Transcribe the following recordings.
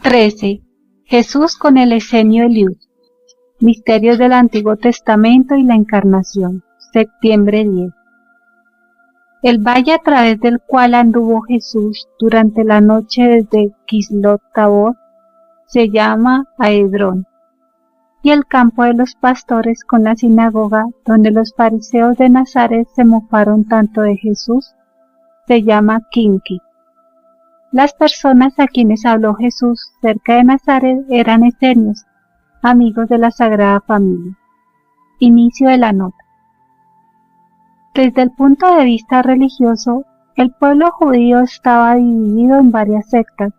13. Jesús con el Esenio Eliud. Misterios del Antiguo Testamento y la Encarnación. Septiembre 10. El valle a través del cual anduvo Jesús durante la noche desde Kislot Tabor se llama Aedrón, y el campo de los pastores con la sinagoga donde los fariseos de Nazaret se mofaron tanto de Jesús se llama Quinqui. Las personas a quienes habló Jesús cerca de Nazaret eran esenios, amigos de la Sagrada Familia. Inicio de la nota. Desde el punto de vista religioso, el pueblo judío estaba dividido en varias sectas: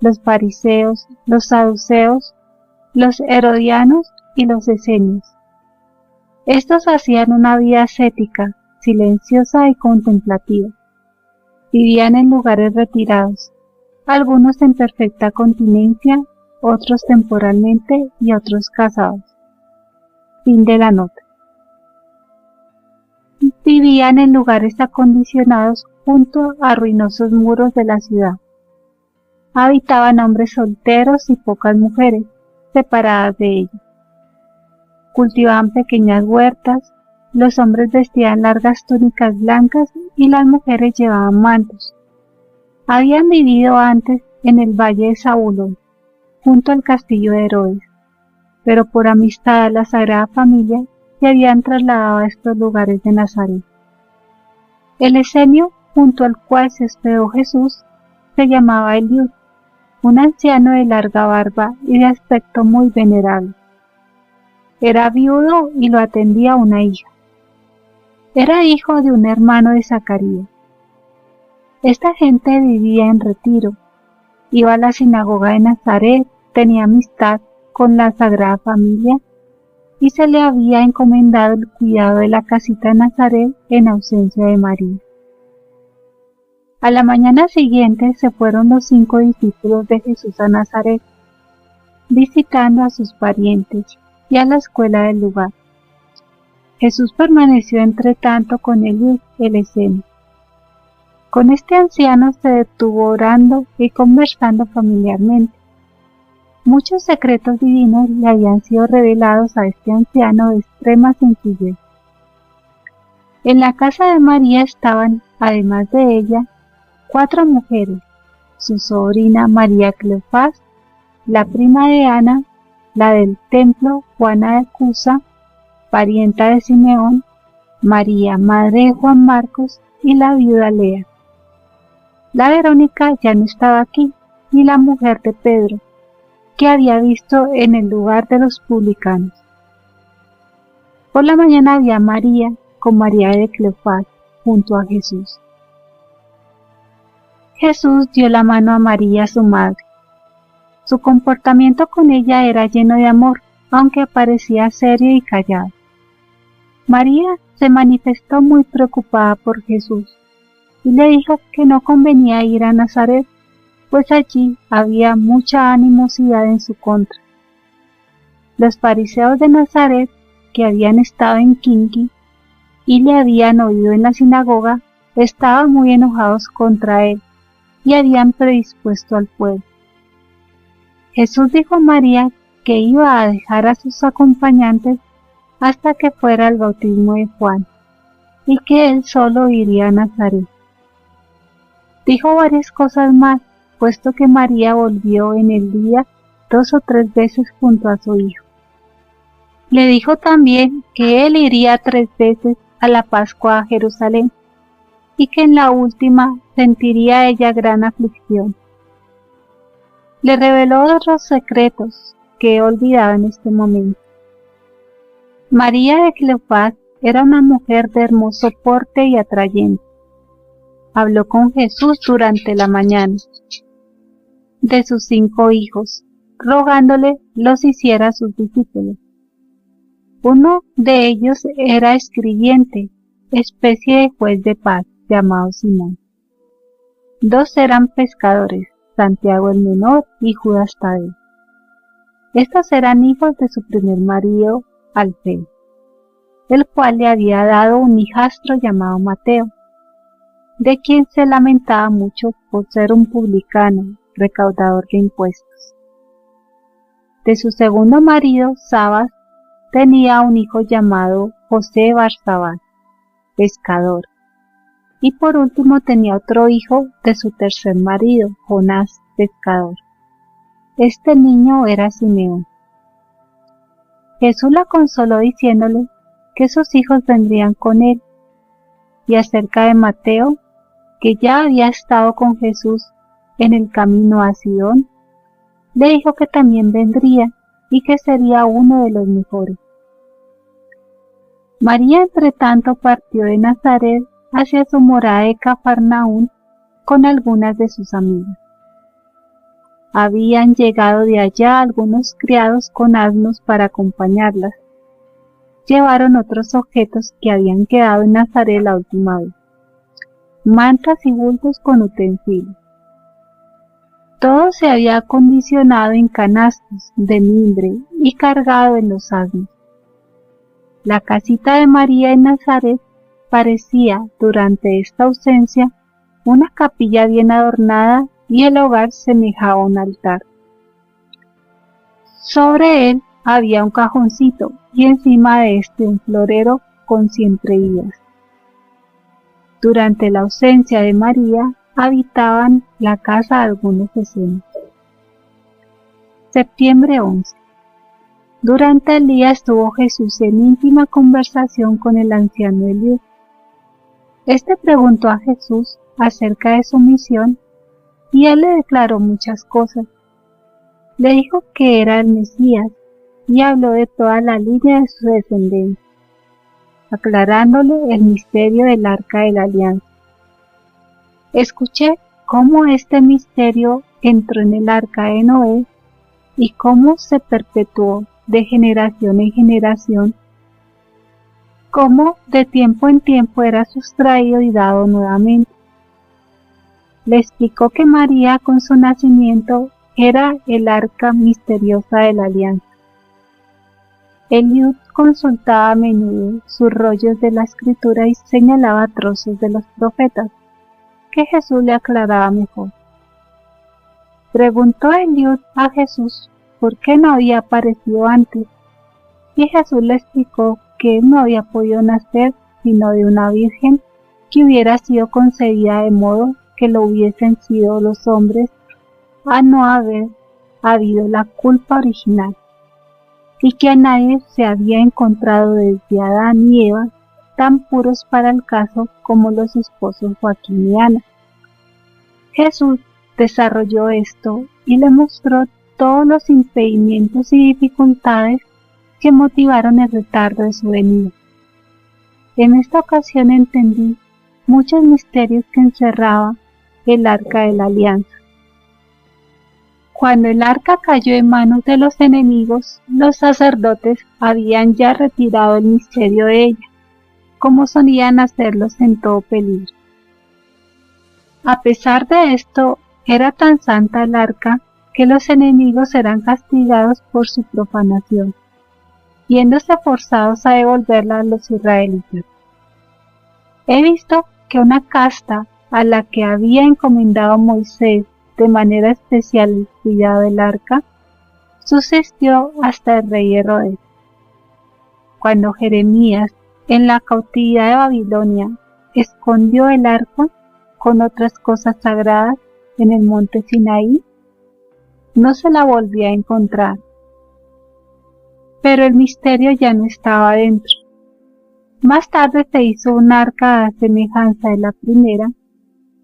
los fariseos, los saduceos, los herodianos y los esenios. Estos hacían una vida ascética, silenciosa y contemplativa. Vivían en lugares retirados, algunos en perfecta continencia, otros temporalmente y otros casados. Fin de la nota. Vivían en lugares acondicionados junto a ruinosos muros de la ciudad. Habitaban hombres solteros y pocas mujeres, separadas de ellos. Cultivaban pequeñas huertas, los hombres vestían largas túnicas blancas y las mujeres llevaban mantos. Habían vivido antes en el valle de Zabulón, junto al castillo de Herodes, pero por amistad a la Sagrada Familia se habían trasladado a estos lugares de Nazaret. El esenio junto al cual se hospedó Jesús se llamaba Eliud, un anciano de larga barba y de aspecto muy venerable. Era viudo y lo atendía una hija. Era hijo de un hermano de Zacarías. Esta gente vivía en retiro, iba a la sinagoga de Nazaret, tenía amistad con la Sagrada Familia y se le había encomendado el cuidado de la casita de Nazaret en ausencia de María. A la mañana siguiente se fueron los 5 discípulos de Jesús a Nazaret, visitando a sus parientes y a la escuela del lugar. Jesús permaneció entre tanto con Eliud el esenio. Con este anciano se detuvo orando y conversando familiarmente. Muchos secretos divinos le habían sido revelados a este anciano de extrema sencillez. En la casa de María estaban, además de ella, 4 mujeres: su sobrina María Cleofás, la prima de Ana, la del templo Juana de Cusa, parienta de Simeón, María, madre de Juan Marcos, y la viuda Lea. La Verónica ya no estaba aquí, ni la mujer de Pedro, que había visto en el lugar de los publicanos. Por la mañana había María con María de Cleofás junto a Jesús. Jesús dio la mano a María, su madre. Su comportamiento con ella era lleno de amor, aunque parecía serio y callado. María se manifestó muy preocupada por Jesús y le dijo que no convenía ir a Nazaret, pues allí había mucha animosidad en su contra. Los fariseos de Nazaret, que habían estado en Quinqui y le habían oído en la sinagoga, estaban muy enojados contra él y habían predispuesto al pueblo. Jesús dijo a María que iba a dejar a sus acompañantes hasta que fuera el bautismo de Juan, y que él solo iría a Nazaret. Dijo varias cosas más, puesto que María volvió en el día 2 o 3 veces junto a su hijo. Le dijo también que él iría 3 veces a la Pascua a Jerusalén, y que en la última sentiría ella gran aflicción. Le reveló otros secretos que he olvidado en este momento. María de Cleofás era una mujer de hermoso porte y atrayente. Habló con Jesús durante la mañana de sus 5 hijos, rogándole los hiciera sus discípulos. Uno de ellos era escribiente, especie de juez de paz, llamado Simón. 2 eran pescadores, Santiago el menor y Judas Tadeo. Estos eran hijos de su primer marido, Alfeo, el cual le había dado un hijastro llamado Mateo, de quien se lamentaba mucho por ser un publicano, recaudador de impuestos. De su segundo marido, Sabas, tenía un hijo llamado José Barsabás, pescador. Y por último tenía otro hijo de su tercer marido, Jonás, pescador. Este niño era Simeón. Jesús la consoló diciéndole que sus hijos vendrían con él. Y acerca de Mateo, que ya había estado con Jesús en el camino a Sidón, le dijo que también vendría y que sería uno de los mejores. María, entretanto, partió de Nazaret hacia su morada de Cafarnaún con algunas de sus amigas. Habían llegado de allá algunos criados con asnos para acompañarlas. Llevaron otros objetos que habían quedado en Nazaret la última vez, mantas y bultos con utensilios. Todo se había acondicionado en canastos de mimbre y cargado en los asnos. La casita de María en Nazaret parecía, durante esta ausencia, una capilla bien adornada y el hogar semejaba un altar. Sobre él había un cajoncito y encima de este un florero con 100 treillas. Durante la ausencia de María habitaban la casa algunos vecinos. Septiembre 11. Durante el día estuvo Jesús en íntima conversación con el anciano Eliud. Este preguntó a Jesús acerca de su misión y él le declaró muchas cosas. Le dijo que era el Mesías y habló de toda la línea de su descendencia, aclarándole el misterio del Arca de la Alianza. Escuché cómo este misterio entró en el Arca de Noé y cómo se perpetuó de generación en generación, cómo de tiempo en tiempo era sustraído y dado nuevamente. Le explicó que María con su nacimiento era el arca misteriosa de la alianza. Eliud consultaba a menudo sus rollos de la escritura y señalaba trozos de los profetas, que Jesús le aclaraba mejor. Preguntó Eliud a Jesús por qué no había aparecido antes, y Jesús le explicó que él no había podido nacer sino de una virgen que hubiera sido concebida de modo que lo hubiesen sido los hombres a no haber habido la culpa original, y que a nadie se había encontrado desde Adán y Eva tan puros para el caso como los esposos Joaquín y Ana. Jesús desarrolló esto y le mostró todos los impedimentos y dificultades que motivaron el retardo de su venida. En esta ocasión entendí muchos misterios que encerraba el Arca de la Alianza. Cuando el arca cayó en manos de los enemigos, los sacerdotes habían ya retirado el misterio de ella, como solían hacerlos en todo peligro. A pesar de esto, era tan santa el arca que los enemigos eran castigados por su profanación, viéndose forzados a devolverla a los israelitas. He visto que una casta a la que había encomendado Moisés de manera especial el cuidado del arca, subsistió hasta el rey Herodes. Cuando Jeremías, en la cautividad de Babilonia, escondió el arca con otras cosas sagradas en el monte Sinaí, no se la volvió a encontrar. Pero el misterio ya no estaba dentro. Más tarde se hizo un arca a semejanza de la primera,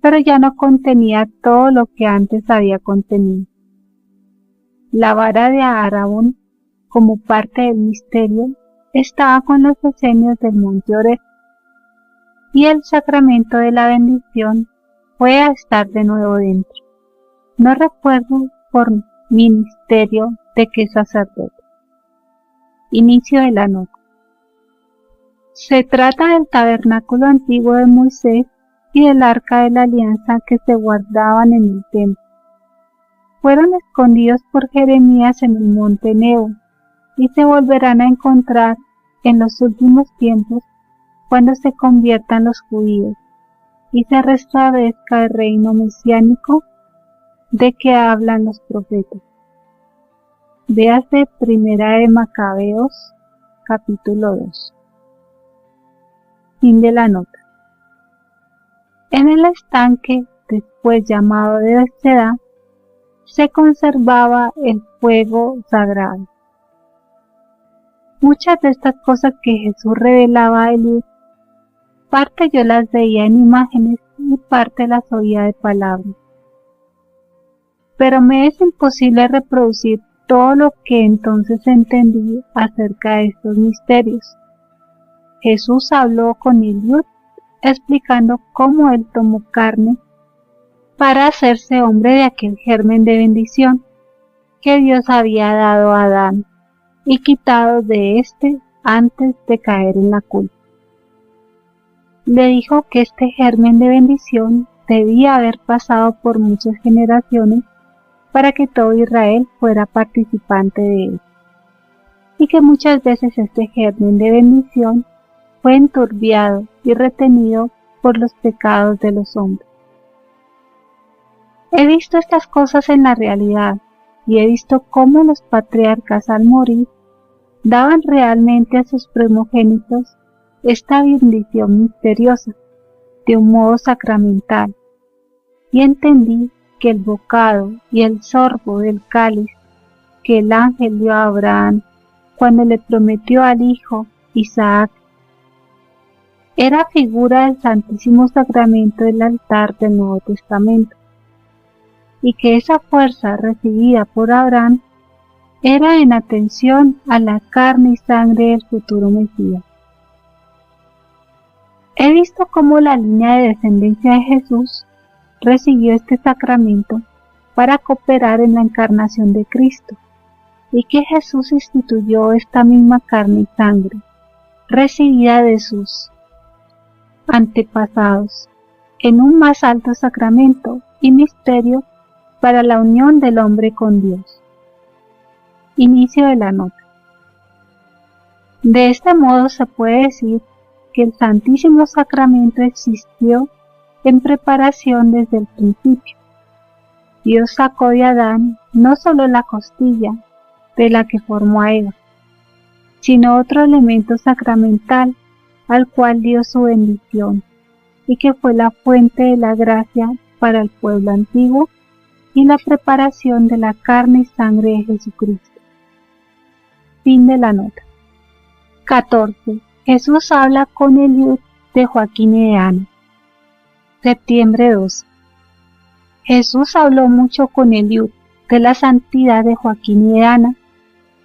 pero ya no contenía todo lo que antes había contenido. La vara de Aarón, como parte del misterio, estaba con los esenios del monte Oreb, y el sacramento de la bendición fue a estar de nuevo dentro. No recuerdo por ministerio de qué sacerdote. Inicio de la nota. Se trata del tabernáculo antiguo de Moisés y del arca de la alianza que se guardaban en el templo. Fueron escondidos por Jeremías en el monte Nebo y se volverán a encontrar en los últimos tiempos cuando se conviertan los judíos y se restablezca el reino mesiánico de que hablan los profetas. Véase Primera de Macabeos, capítulo 2. Fin de la nota. En el estanque, después llamado de Betseda, se conservaba el fuego sagrado. Muchas de estas cosas que Jesús revelaba a Eliud, parte yo las veía en imágenes y parte las oía de palabras. Pero me es imposible reproducir todo lo que entonces entendí acerca de estos misterios. Jesús habló con Eliud explicando cómo él tomó carne para hacerse hombre de aquel germen de bendición que Dios había dado a Adán y quitado de éste antes de caer en la culpa. Le dijo que este germen de bendición debía haber pasado por muchas generaciones para que todo Israel fuera participante de él, y que muchas veces este germen de bendición fue enturbiado y retenido por los pecados de los hombres. He visto estas cosas en la realidad y he visto cómo los patriarcas al morir daban realmente a sus primogénitos esta bendición misteriosa de un modo sacramental, y entendí que el bocado y el sorbo del cáliz que el ángel dio a Abraham cuando le prometió al hijo Isaac era figura del Santísimo Sacramento del altar del Nuevo Testamento, y que esa fuerza recibida por Abraham era en atención a la carne y sangre del futuro Mesías. He visto cómo la línea de descendencia de Jesús recibió este sacramento para cooperar en la encarnación de Cristo, y que Jesús instituyó esta misma carne y sangre, recibida de sus antepasados, en un más alto sacramento y misterio para la unión del hombre con Dios. Inicio de la nota. De este modo se puede decir que el Santísimo Sacramento existió en preparación desde el principio. Dios sacó de Adán no solo la costilla de la que formó a Eva, sino otro elemento sacramental al cual dio su bendición, y que fue la fuente de la gracia para el pueblo antiguo y la preparación de la carne y sangre de Jesucristo. Fin de la nota. 14. Jesús habla con Eliud de Joaquín y de Ana. Septiembre 12. Jesús habló mucho con Eliud de la santidad de Joaquín y de Ana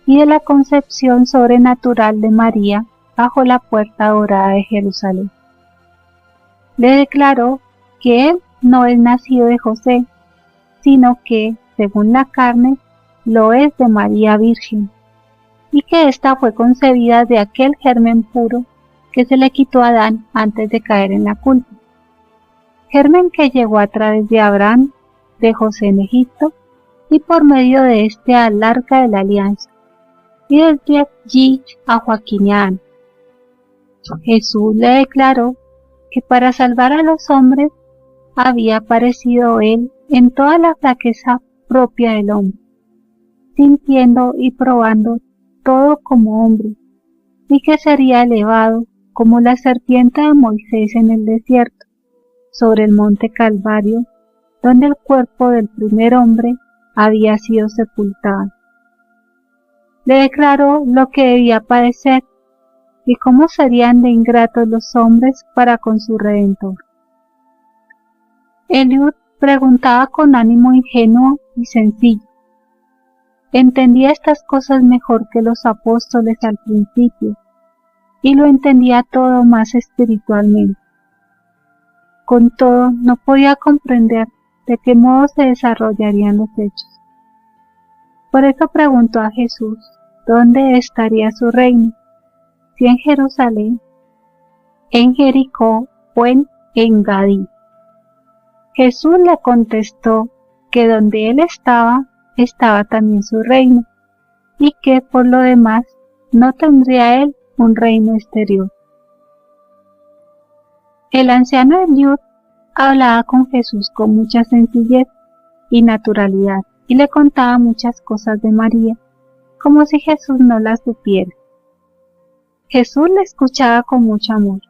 y de la concepción sobrenatural de María bajo la puerta dorada de Jerusalén. Le declaró que él no es nacido de José, sino que, según la carne, lo es de María Virgen, y que ésta fue concebida de aquel germen puro que se le quitó a Adán antes de caer en la culpa, germen que llegó a través de Abraham, de José en Egipto, y por medio de este al arca de la alianza, y desde allí a Joaquín y a Ana. Jesús le declaró que para salvar a los hombres había aparecido él en toda la flaqueza propia del hombre, sintiendo y probando todo como hombre, y que sería elevado como la serpiente de Moisés en el desierto, sobre el monte Calvario, donde el cuerpo del primer hombre había sido sepultado. Le declaró lo que debía padecer y cómo serían de ingratos los hombres para con su Redentor. Eliud preguntaba con ánimo ingenuo y sencillo. Entendía estas cosas mejor que los apóstoles al principio, y lo entendía todo más espiritualmente. Con todo, no podía comprender de qué modo se desarrollarían los hechos. Por eso preguntó a Jesús dónde estaría su reino, si en Jerusalén, en Jericó o en Engadí. Jesús le contestó que donde él estaba también su reino, y que por lo demás no tendría él un reino exterior. El anciano Eliud hablaba con Jesús con mucha sencillez y naturalidad, y le contaba muchas cosas de María, como si Jesús no las supiera. Jesús le escuchaba con mucho amor.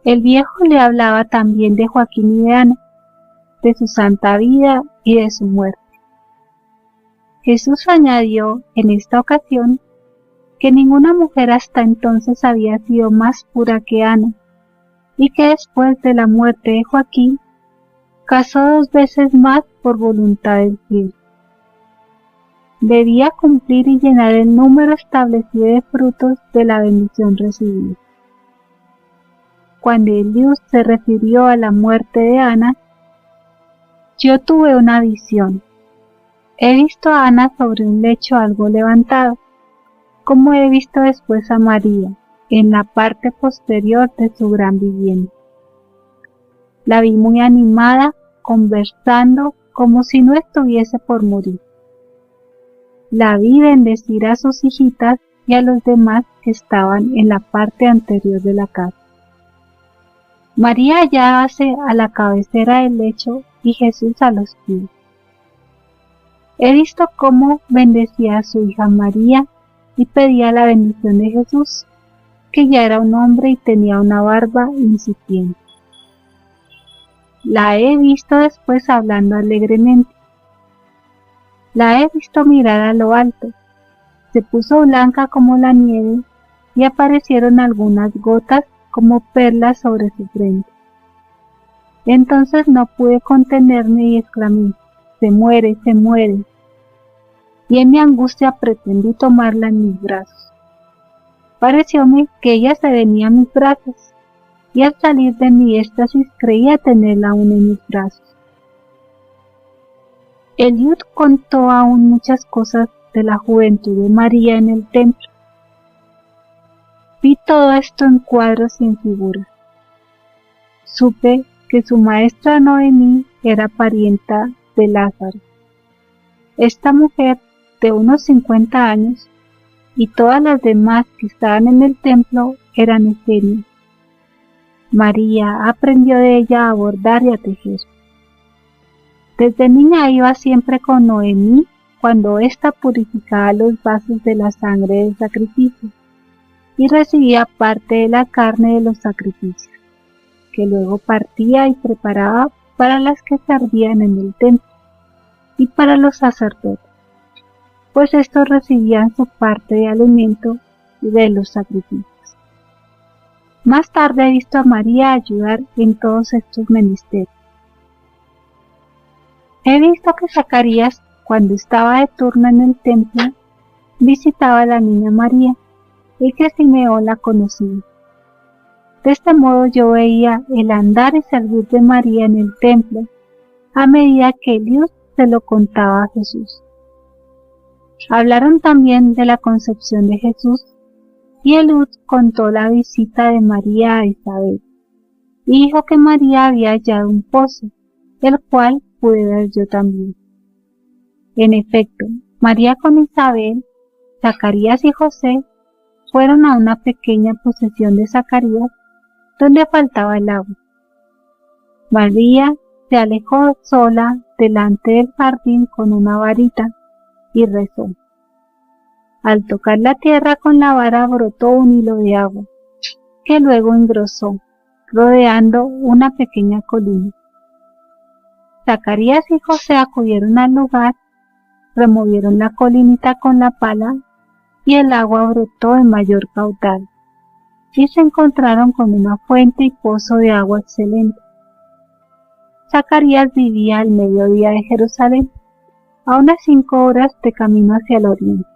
El viejo le hablaba también de Joaquín y de Ana, de su santa vida y de su muerte. Jesús añadió en esta ocasión que ninguna mujer hasta entonces había sido más pura que Ana, y que después de la muerte de Joaquín, casó 2 veces más por voluntad del cielo. Debía cumplir y llenar el número establecido de frutos de la bendición recibida. Cuando Eliud se refirió a la muerte de Ana, yo tuve una visión. He visto a Ana sobre un lecho algo levantado, como he visto después a María, en la parte posterior de su gran vivienda. La vi muy animada, conversando como si no estuviese por morir. La vi bendecir a sus hijitas y a los demás que estaban en la parte anterior de la casa. María hallábase a la cabecera del lecho y Jesús a los pies. He visto cómo bendecía a su hija María y pedía la bendición de Jesús, que ya era un hombre y tenía una barba incipiente. La he visto después hablando alegremente. La he visto mirar a lo alto. Se puso blanca como la nieve y aparecieron algunas gotas como perlas sobre su frente. Entonces no pude contenerme y exclamé: se muere, se muere. Y en mi angustia pretendí tomarla en mis brazos. Parecióme que ella se venía a mis brazos, y al salir de mi éxtasis creía tenerla aún en mis brazos. Eliud contó aún muchas cosas de la juventud de María en el templo. Vi todo esto en cuadros y en figuras. Supe que su maestra Noemí era parienta de Lázaro. Esta mujer, de unos 50 años, y todas las demás que estaban en el templo eran esenias. María aprendió de ella a bordar y a tejer. Desde niña iba siempre con Noemí cuando ésta purificaba los vasos de la sangre del sacrificio y recibía parte de la carne de los sacrificios, que luego partía y preparaba para las que servían en el templo y para los sacerdotes, pues estos recibían su parte de alimento de los sacrificios. Más tarde he visto a María ayudar en todos estos menesteres. He visto que Zacarías, cuando estaba de turno en el templo, visitaba a la niña María y que Simeón la conocía. De este modo yo veía el andar y servir de María en el templo a medida que Eliud se lo contaba a Jesús. Hablaron también de la concepción de Jesús y Eliud contó la visita de María a Isabel y dijo que María había hallado un pozo, el cual pude ver yo también. En efecto, María con Isabel, Zacarías y José fueron a una pequeña posesión de Zacarías donde faltaba el agua. María se alejó sola delante del jardín con una varita y rezó. Al tocar la tierra con la vara brotó un hilo de agua, que luego engrosó, rodeando una pequeña colina. Zacarías y José acudieron al lugar, removieron la colinita con la pala y el agua brotó en mayor caudal, y se encontraron con una fuente y pozo de agua excelente. Zacarías vivía al mediodía de Jerusalén, a unas 5 horas de camino hacia el oriente.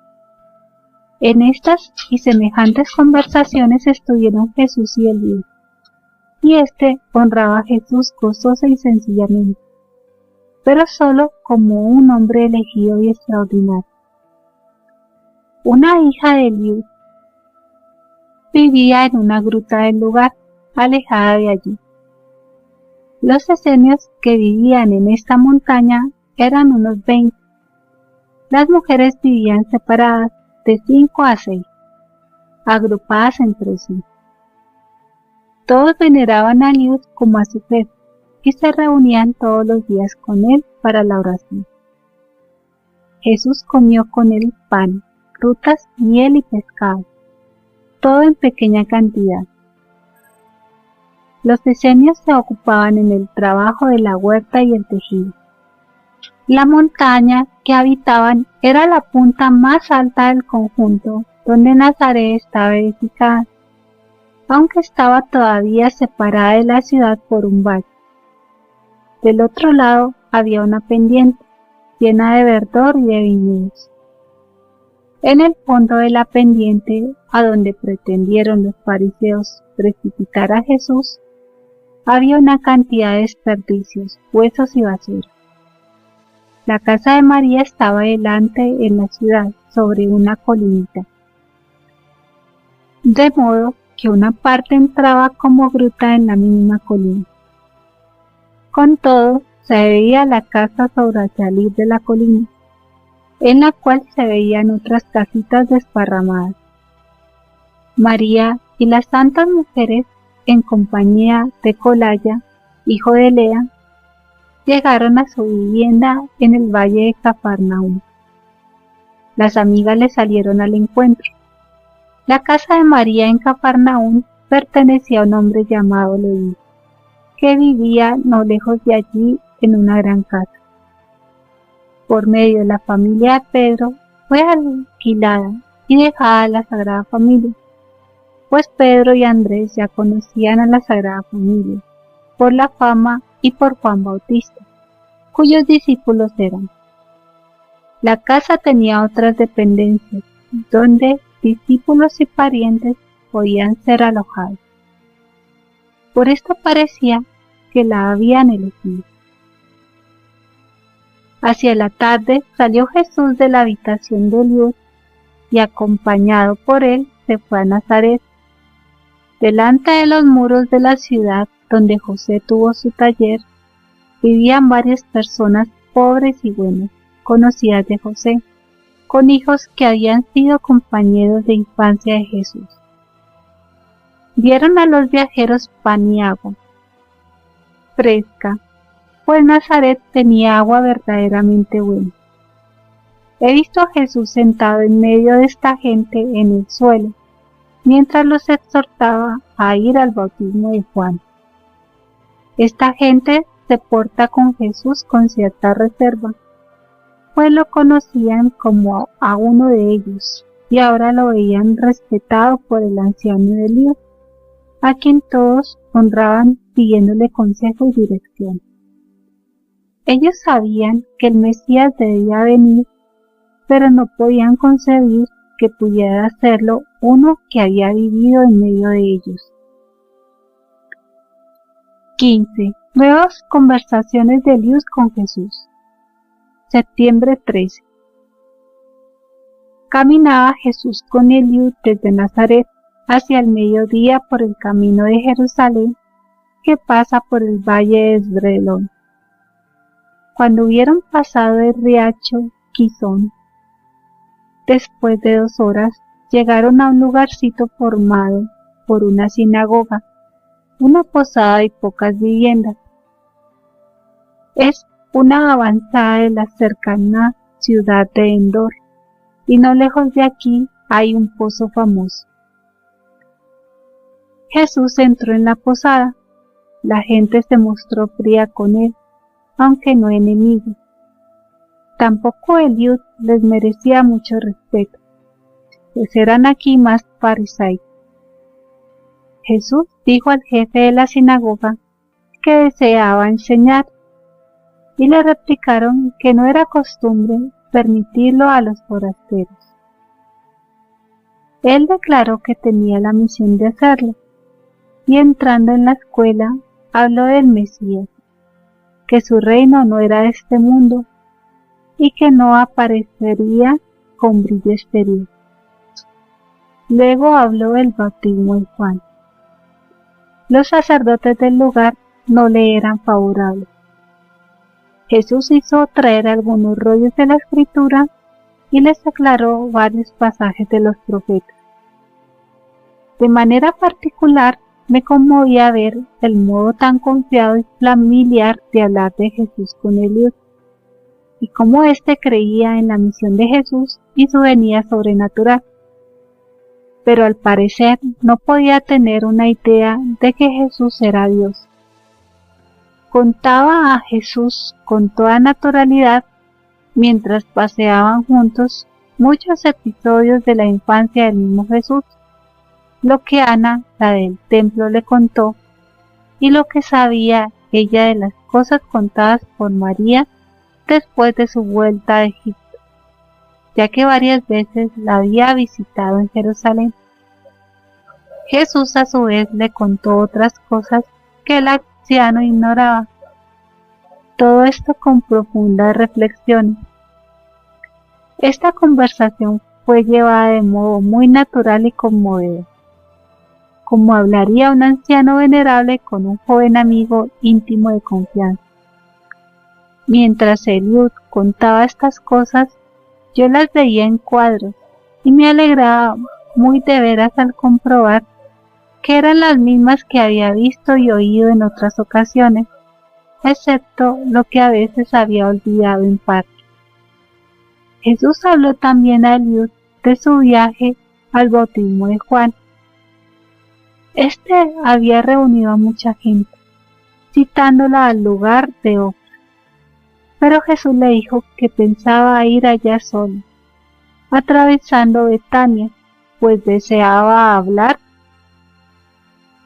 En estas y semejantes conversaciones estuvieron Jesús y Eliud, y éste honraba a Jesús gozosa y sencillamente, pero solo como un hombre elegido y extraordinario. Una hija de Eliud vivía en una gruta del lugar, alejada de allí. Los esenios que vivían en esta montaña eran unos 20. Las mujeres vivían separadas de 5 a 6, agrupadas entre sí. Todos veneraban a Eliud como a su jefe, y se reunían todos los días con él para la oración. Jesús comió con él pan, frutas, miel y pescado, todo en pequeña cantidad. Los esenios se ocupaban en el trabajo de la huerta y el tejido. La montaña que habitaban era la punta más alta del conjunto donde Nazaret estaba edificada, aunque estaba todavía separada de la ciudad por un valle. Del otro lado había una pendiente, llena de verdor y de viñedos. En el fondo de la pendiente, a donde pretendieron los fariseos precipitar a Jesús, había una cantidad de desperdicios, huesos y basura. La casa de María estaba delante en la ciudad, sobre una colinita, de modo que una parte entraba como gruta en la misma colina. Con todo, se veía la casa sobresalir de la colina, en la cual se veían otras casitas desparramadas. María y las santas mujeres, en compañía de Colaya, hijo de Lea, llegaron a su vivienda en el valle de Cafarnaúm. Las amigas le salieron al encuentro. La casa de María en Cafarnaúm pertenecía a un hombre llamado Leví, que vivía no lejos de allí en una gran casa. Por medio de la familia de Pedro fue alquilada y dejada a la Sagrada Familia, pues Pedro y Andrés ya conocían a la Sagrada Familia por la fama y por Juan Bautista, cuyos discípulos eran. La casa tenía otras dependencias, donde discípulos y parientes podían ser alojados. Por esto parecía que la habían elegido. Hacia la tarde salió Jesús de la habitación de Eliud y, acompañado por él, se fue a Nazaret. Delante de los muros de la ciudad donde José tuvo su taller, vivían varias personas pobres y buenas, conocidas de José, con hijos que habían sido compañeros de infancia de Jesús. Dieron a los viajeros pan y agua fresca, pues Nazaret tenía agua verdaderamente buena. He visto a Jesús sentado en medio de esta gente en el suelo, mientras los exhortaba a ir al bautismo de Juan. Esta gente se porta con Jesús con cierta reserva, pues lo conocían como a uno de ellos, y ahora lo veían respetado por el anciano de Eliud, a quien todos honraban pidiéndole consejo y dirección. Ellos sabían que el Mesías debía venir, pero no podían concebir que pudiera hacerlo uno que había vivido en medio de ellos. 15. Nuevas conversaciones de Eliud con Jesús. Septiembre 13. Caminaba Jesús con Eliud desde Nazaret hacia el mediodía por el camino de Jerusalén que pasa por el valle de Esdrelón. Cuando hubieron pasado el riacho Quizón, después de 2 horas, llegaron a un lugarcito formado por una sinagoga, una posada y pocas viviendas. Es una avanzada de la cercana ciudad de Endor, y no lejos de aquí hay un pozo famoso. Jesús entró en la posada. La gente se mostró fría con él, aunque no enemigo. Tampoco Eliud les merecía mucho respeto, pues eran aquí más farisaicos. Jesús dijo al jefe de la sinagoga que deseaba enseñar, y le replicaron que no era costumbre permitirlo a los forasteros. Él declaró que tenía la misión de hacerlo, y entrando en la escuela habló del Mesías, que su reino no era de este mundo y que no aparecería con brillo exterior. Luego habló del bautismo de Juan. Los sacerdotes del lugar no le eran favorables. Jesús hizo traer algunos rollos de la Escritura y les aclaró varios pasajes de los profetas. De manera particular, me conmovía ver el modo tan confiado y familiar de hablar de Jesús con Eliud, y cómo éste creía en la misión de Jesús y su venida sobrenatural. Pero al parecer no podía tener una idea de que Jesús era Dios. Contaba a Jesús con toda naturalidad mientras paseaban juntos muchos episodios de la infancia del mismo Jesús, lo que Ana, la del templo, le contó, y lo que sabía ella de las cosas contadas por María después de su vuelta a Egipto, ya que varias veces la había visitado en Jerusalén. Jesús a su vez le contó otras cosas que el anciano ignoraba. Todo esto con profundas reflexiones. Esta conversación fue llevada de modo muy natural y conmovedor, como hablaría un anciano venerable con un joven amigo íntimo de confianza. Mientras Eliud contaba estas cosas, yo las veía en cuadros y me alegraba muy de veras al comprobar que eran las mismas que había visto y oído en otras ocasiones, excepto lo que a veces había olvidado en parte. Jesús habló también a Eliud de su viaje al bautismo de Juan. Este había reunido a mucha gente, citándola al lugar de Ofra. Pero Jesús le dijo que pensaba ir allá solo, atravesando Betania, pues deseaba hablar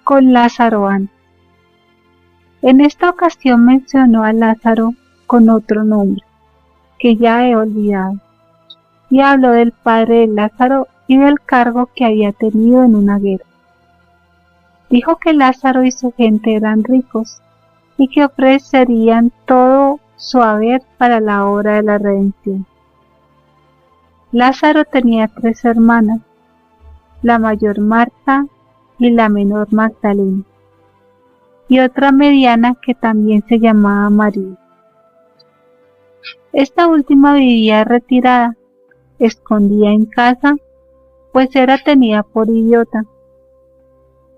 con Lázaro antes. En esta ocasión mencionó a Lázaro con otro nombre, que ya he olvidado, y habló del padre de Lázaro y del cargo que había tenido en una guerra. Dijo que Lázaro y su gente eran ricos y que ofrecerían todo su haber para la obra de la redención. Lázaro tenía 3 hermanas, la mayor Marta y la menor Magdalena, y otra mediana que también se llamaba María. Esta última vivía retirada, escondida en casa, pues era tenida por idiota.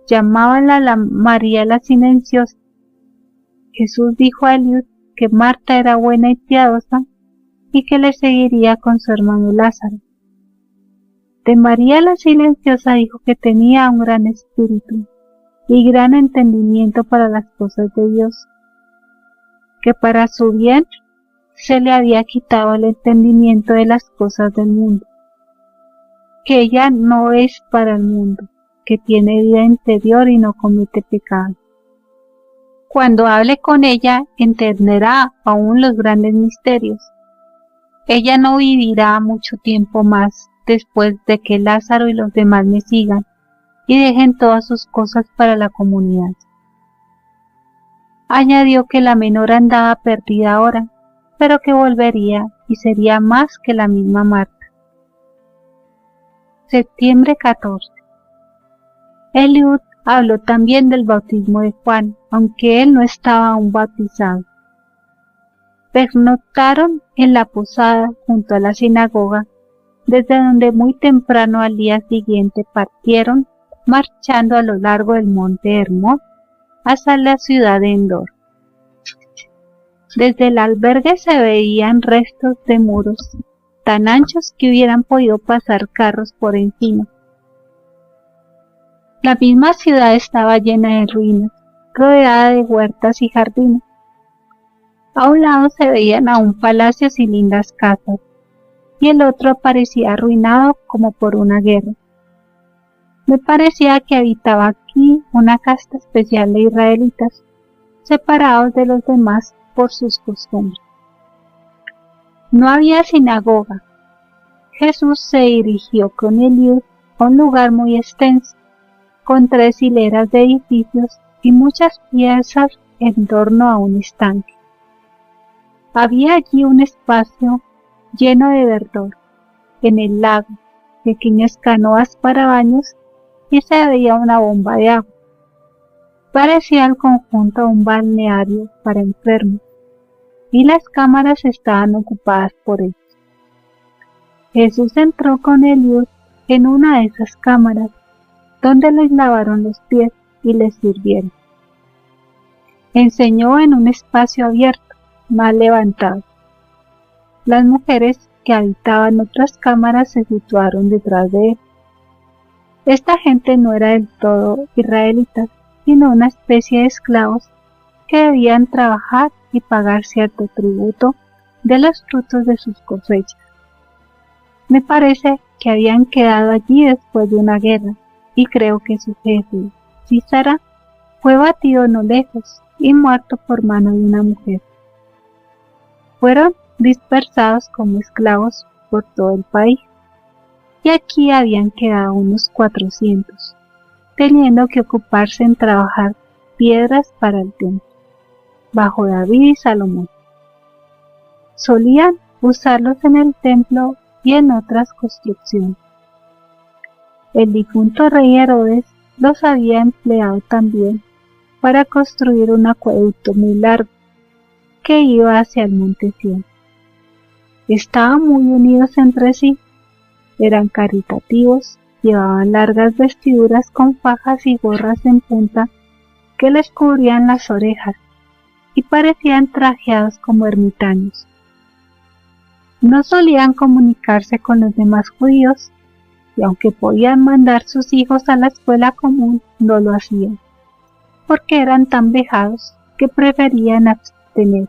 Llamábanla María la silenciosa. Jesús dijo a Eliud que Marta era buena y piadosa y que le seguiría con su hermano Lázaro. De María la silenciosa dijo que tenía un gran espíritu y gran entendimiento para las cosas de Dios, que para su bien se le había quitado el entendimiento de las cosas del mundo, que ella no es para el mundo, que tiene vida interior y no comete pecado. Cuando hable con ella, entenderá aún los grandes misterios. Ella no vivirá mucho tiempo más después de que Lázaro y los demás me sigan y dejen todas sus cosas para la comunidad. Añadió que la menor andaba perdida ahora, pero que volvería y sería más que la misma Marta. Septiembre 14. Eliud habló también del bautismo de Juan, aunque él no estaba aún bautizado. Pernoctaron en la posada junto a la sinagoga, desde donde muy temprano al día siguiente partieron, marchando a lo largo del monte Hermón hasta la ciudad de Endor. Desde el albergue se veían restos de muros tan anchos que hubieran podido pasar carros por encima. La misma ciudad estaba llena de ruinas, rodeada de huertas y jardines. A un lado se veían aún palacios y lindas casas, y el otro parecía arruinado como por una guerra. Me parecía que habitaba aquí una casta especial de israelitas, separados de los demás por sus costumbres. No había sinagoga. Jesús se dirigió con Eliud a un lugar muy extenso, con 3 hileras de edificios y muchas piezas en torno a un estanque. Había allí un espacio lleno de verdor, en el lago, pequeñas canoas para baños y se veía una bomba de agua. Parecía el conjunto un balneario para enfermos, y las cámaras estaban ocupadas por ellos. Jesús entró con Eliud en una de esas cámaras, donde les lavaron los pies y les sirvieron. Enseñó en un espacio abierto, mal levantado. Las mujeres que habitaban otras cámaras se situaron detrás de él. Esta gente no era del todo israelitas, sino una especie de esclavos que debían trabajar y pagar cierto tributo de los frutos de sus cosechas. Me parece que habían quedado allí después de una guerra, y creo que su jefe, Sísara, fue batido no lejos y muerto por mano de una mujer. Fueron dispersados como esclavos por todo el país, y aquí habían quedado unos 400, teniendo que ocuparse en trabajar piedras para el templo, bajo David y Salomón. Solían usarlos en el templo y en otras construcciones. El difunto rey Herodes los había empleado también para construir un acueducto muy largo que iba hacia el monte Sión. Estaban muy unidos entre sí, eran caritativos, llevaban largas vestiduras con fajas y gorras en punta que les cubrían las orejas y parecían trajeados como ermitaños. No solían comunicarse con los demás judíos, y aunque podían mandar sus hijos a la escuela común, no lo hacían, porque eran tan vejados que preferían abstener.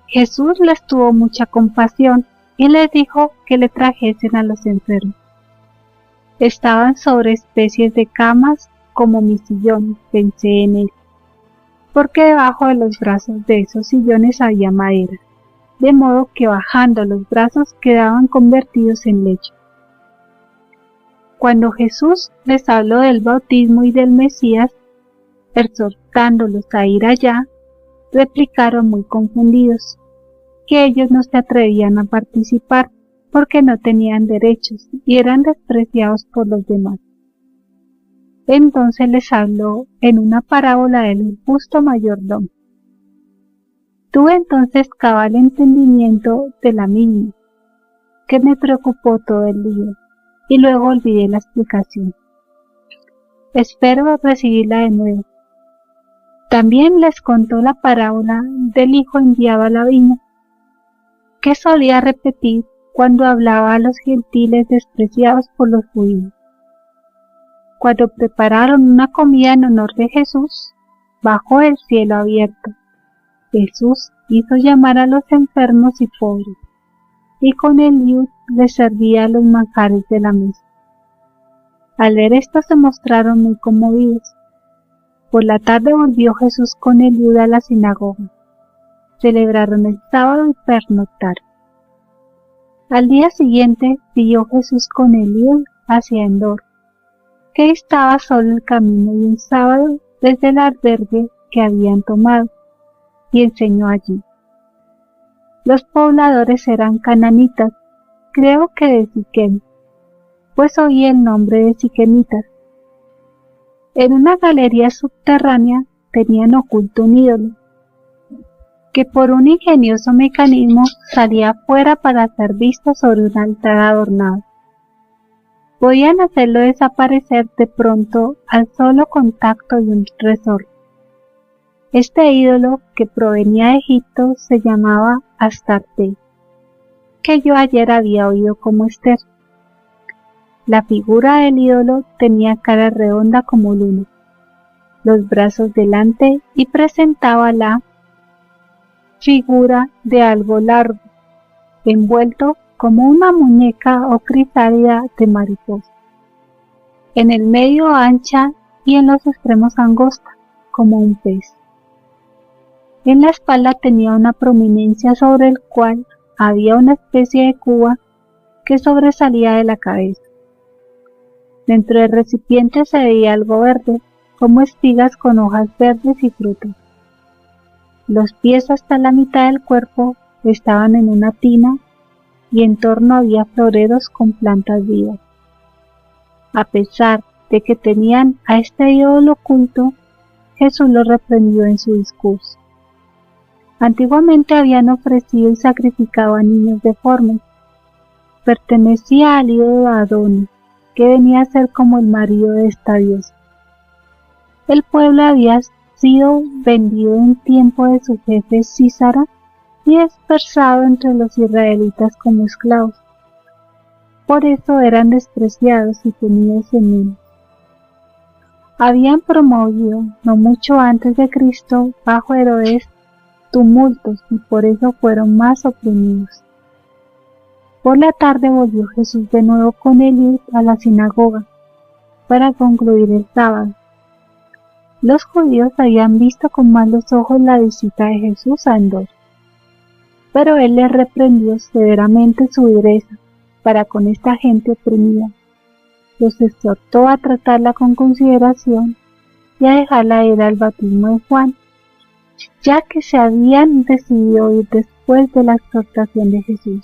Jesús les tuvo mucha compasión y les dijo que le trajesen a los enfermos. Estaban sobre especies de camas como mi sillón, pensé en él, porque debajo de los brazos de esos sillones había madera, de modo que bajando los brazos quedaban convertidos en lecho. Cuando Jesús les habló del bautismo y del Mesías, exhortándolos a ir allá, replicaron muy confundidos, que ellos no se atrevían a participar porque no tenían derechos y eran despreciados por los demás. Entonces les habló en una parábola del justo mayordomo. Tuve entonces cabal entendimiento de la misma, que me preocupó todo el día, y luego olvidé la explicación. Espero recibirla de nuevo. También les contó la parábola del hijo enviado a la viña, que solía repetir cuando hablaba a los gentiles despreciados por los judíos. Cuando prepararon una comida en honor de Jesús, bajó el cielo abierto. Jesús hizo llamar a los enfermos y pobres, y con el liud les servía los manjares de la mesa. Al ver esto se mostraron muy conmovidos. Por la tarde volvió Jesús con el liud a la sinagoga. Celebraron el sábado y pernoctaron. Al día siguiente siguió Jesús con el liud hacia Endor, que estaba solo el camino de un sábado desde el albergue que habían tomado, y enseñó allí. Los pobladores eran cananitas, creo que de Siquem, pues oí el nombre de siquemitas. En una galería subterránea tenían oculto un ídolo, que por un ingenioso mecanismo salía afuera para ser visto sobre un altar adornado. Podían hacerlo desaparecer de pronto al solo contacto de un resorte. Este ídolo, que provenía de Egipto, se llamaba Astarte, que yo ayer había oído como Esther. La figura del ídolo tenía cara redonda como luna, los brazos delante y presentaba la figura de algo largo, envuelto como una muñeca o crisálida de mariposa. En el medio ancha y en los extremos angosta, como un pez. En la espalda tenía una prominencia sobre el cual había una especie de cuba que sobresalía de la cabeza. Dentro del recipiente se veía algo verde, como espigas con hojas verdes y frutas. Los pies hasta la mitad del cuerpo estaban en una tina y en torno había floreros con plantas vivas. A pesar de que tenían a este ídolo oculto, Jesús lo reprendió en su discurso. Antiguamente habían ofrecido y sacrificado a niños deformes. Pertenecía al ídolo Adón, que venía a ser como el marido de esta diosa. El pueblo había sido vendido en tiempo de su jefe Sísara y dispersado entre los israelitas como esclavos. Por eso eran despreciados y tenidos en menos. Habían promovido, no mucho antes de Cristo, bajo Herodes, tumultos y por eso fueron más oprimidos. Por la tarde volvió Jesús de nuevo con Eliud a la sinagoga para concluir el sábado. Los judíos habían visto con malos ojos la visita de Jesús a Endor, pero él les reprendió severamente su dureza para con esta gente oprimida. Los exhortó a tratarla con consideración y a dejarla ir al bautismo de Juan, ya que se habían decidido ir después de la exhortación de Jesús.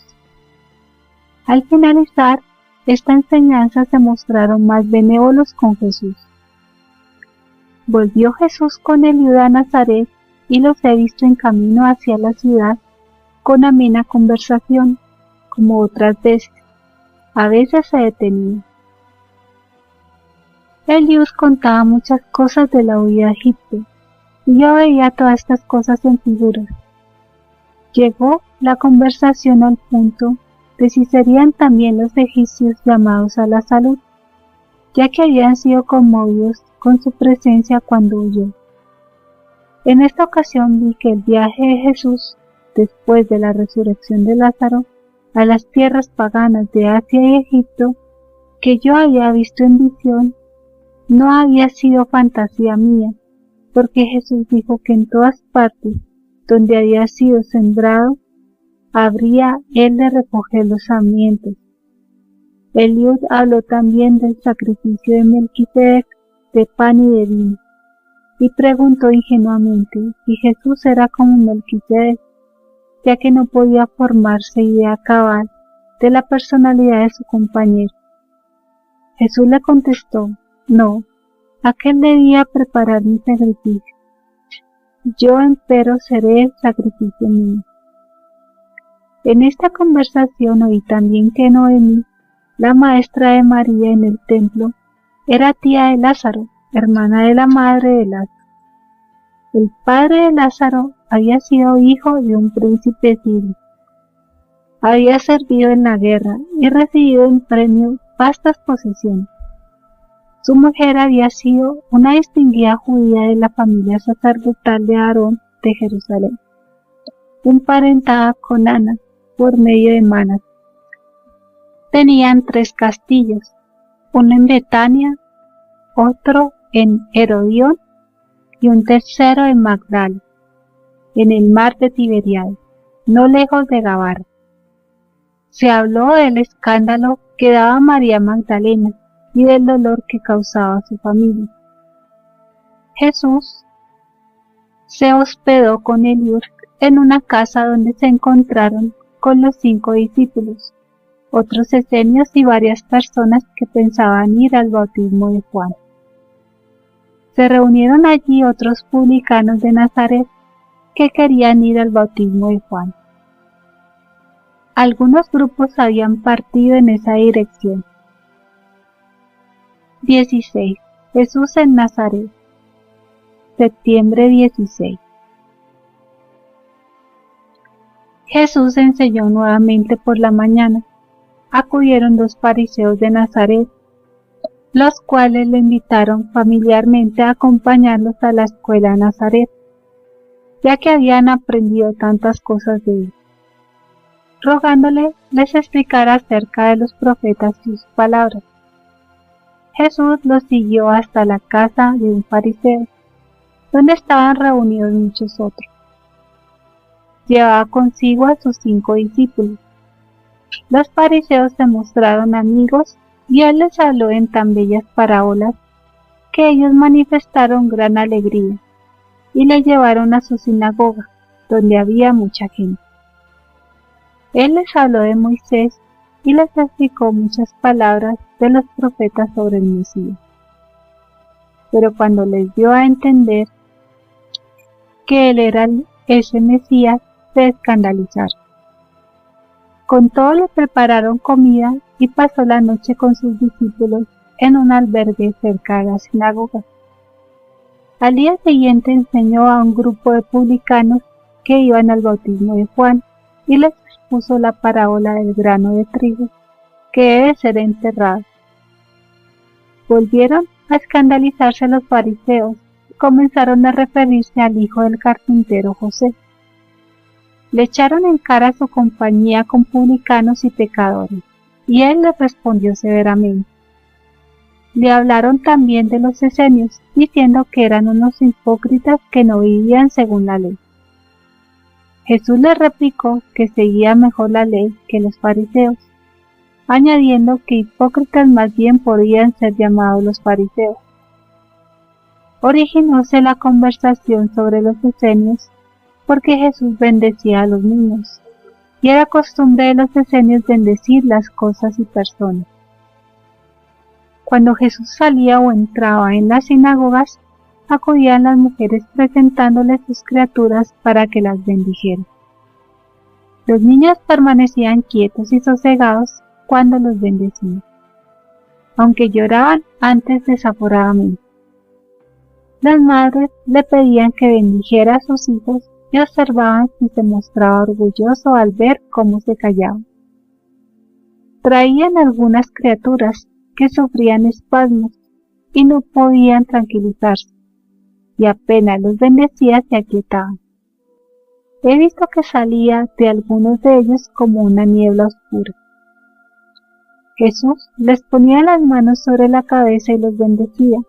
Al finalizar esta enseñanza se mostraron más benévolos con Jesús. Volvió Jesús con Eliud a Nazaret y los he visto en camino hacia la ciudad con amena conversación, como otras veces. A veces se detenía. Eliud contaba muchas cosas de la huida a Egipto, y yo veía todas estas cosas en figuras. Llegó la conversación al punto de si serían también los egipcios llamados a la salud, ya que habían sido conmovidos con su presencia cuando huyó. En esta ocasión vi que el viaje de Jesús, después de la resurrección de Lázaro, a las tierras paganas de Asia y Egipto, que yo había visto en visión, no había sido fantasía mía, porque Jesús dijo que en todas partes donde había sido sembrado, habría él de recoger los sarmientos. Eliud habló también del sacrificio de Melquisedec, de pan y de vino, y preguntó ingenuamente si Jesús era como Melquisedec, ya que no podía formarse idea cabal de la personalidad de su compañero. Jesús le contestó: no, aquel debía preparar mi sacrificio. Yo empero seré el sacrificio mío. En esta conversación oí también que Noemí, la maestra de María en el templo, era tía de Lázaro, hermana de la madre de Lázaro. El padre de Lázaro había sido hijo de un príncipe sirio. Había servido en la guerra y recibido en premio vastas posesiones. Su mujer había sido una distinguida judía de la familia sacerdotal de Aarón de Jerusalén, emparentada con Ana por medio de Manas. Tenían 3 castillos, uno en Betania, otro en Herodión y un tercero en Magdala, en el mar de Tiberiades, no lejos de Gabara. Se habló del escándalo que daba María Magdalena y del dolor que causaba a su familia. Jesús se hospedó con Eliud en una casa donde se encontraron con los 5 discípulos, otros esenios y varias personas que pensaban ir al bautismo de Juan. Se reunieron allí otros publicanos de Nazaret que querían ir al bautismo de Juan. Algunos grupos habían partido en esa dirección. 16. Jesús en Nazaret. Septiembre 16. Jesús enseñó nuevamente por la mañana. Acudieron 2 fariseos de Nazaret, los cuales le invitaron familiarmente a acompañarlos a la escuela de Nazaret, ya que habían aprendido tantas cosas de él, rogándole les explicara acerca de los profetas y sus palabras. Jesús los siguió hasta la casa de un fariseo, donde estaban reunidos muchos otros. Llevaba consigo a sus 5 discípulos. Los fariseos se mostraron amigos y él les habló en tan bellas parábolas que ellos manifestaron gran alegría y le llevaron a su sinagoga, donde había mucha gente. Él les habló de Moisés y les explicó muchas palabras de los profetas sobre el Mesías. Pero cuando les dio a entender que él era ese Mesías, se escandalizaron. Con todo le prepararon comida y pasó la noche con sus discípulos en un albergue cerca de la sinagoga. Al día siguiente enseñó a un grupo de publicanos que iban al bautismo de Juan y les expuso la parábola del grano de trigo, que debe ser enterrado. Volvieron a escandalizarse los fariseos y comenzaron a referirse al hijo del carpintero José. Le echaron en cara su compañía con publicanos y pecadores, y él les respondió severamente. Le hablaron también de los esenios, diciendo que eran unos hipócritas que no vivían según la ley. Jesús les replicó que seguía mejor la ley que los fariseos, añadiendo que hipócritas más bien podían ser llamados los fariseos. Originóse la conversación sobre los esenios porque Jesús bendecía a los niños, y era costumbre de los esenios bendecir las cosas y personas. Cuando Jesús salía o entraba en las sinagogas, acudían las mujeres presentándoles sus criaturas para que las bendijeran. Los niños permanecían quietos y sosegados cuando los bendecían, aunque lloraban antes desaforadamente. Las madres le pedían que bendijera a sus hijos y observaban si se mostraba orgulloso al ver cómo se callaban. Traían algunas criaturas que sufrían espasmos y no podían tranquilizarse, y apenas los bendecía se aquietaban. He visto que salía de algunos de ellos como una niebla oscura. Jesús les ponía las manos sobre la cabeza y los bendecía,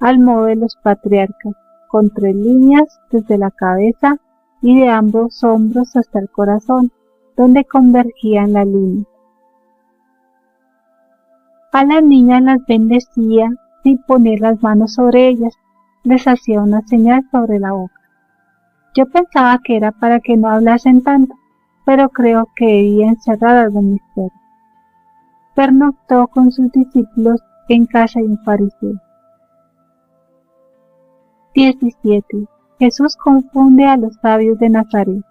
al modo de los patriarcas, con 3 líneas desde la cabeza y de ambos hombros hasta el corazón, donde convergían las líneas. A las niñas las bendecía sin poner las manos sobre ellas, les hacía una señal sobre la boca. Yo pensaba que era para que no hablasen tanto, pero creo que debía encerrar algún misterio. Pernoctó con sus discípulos en casa de un fariseo. 17. Jesús confunde a los sabios de Nazaret.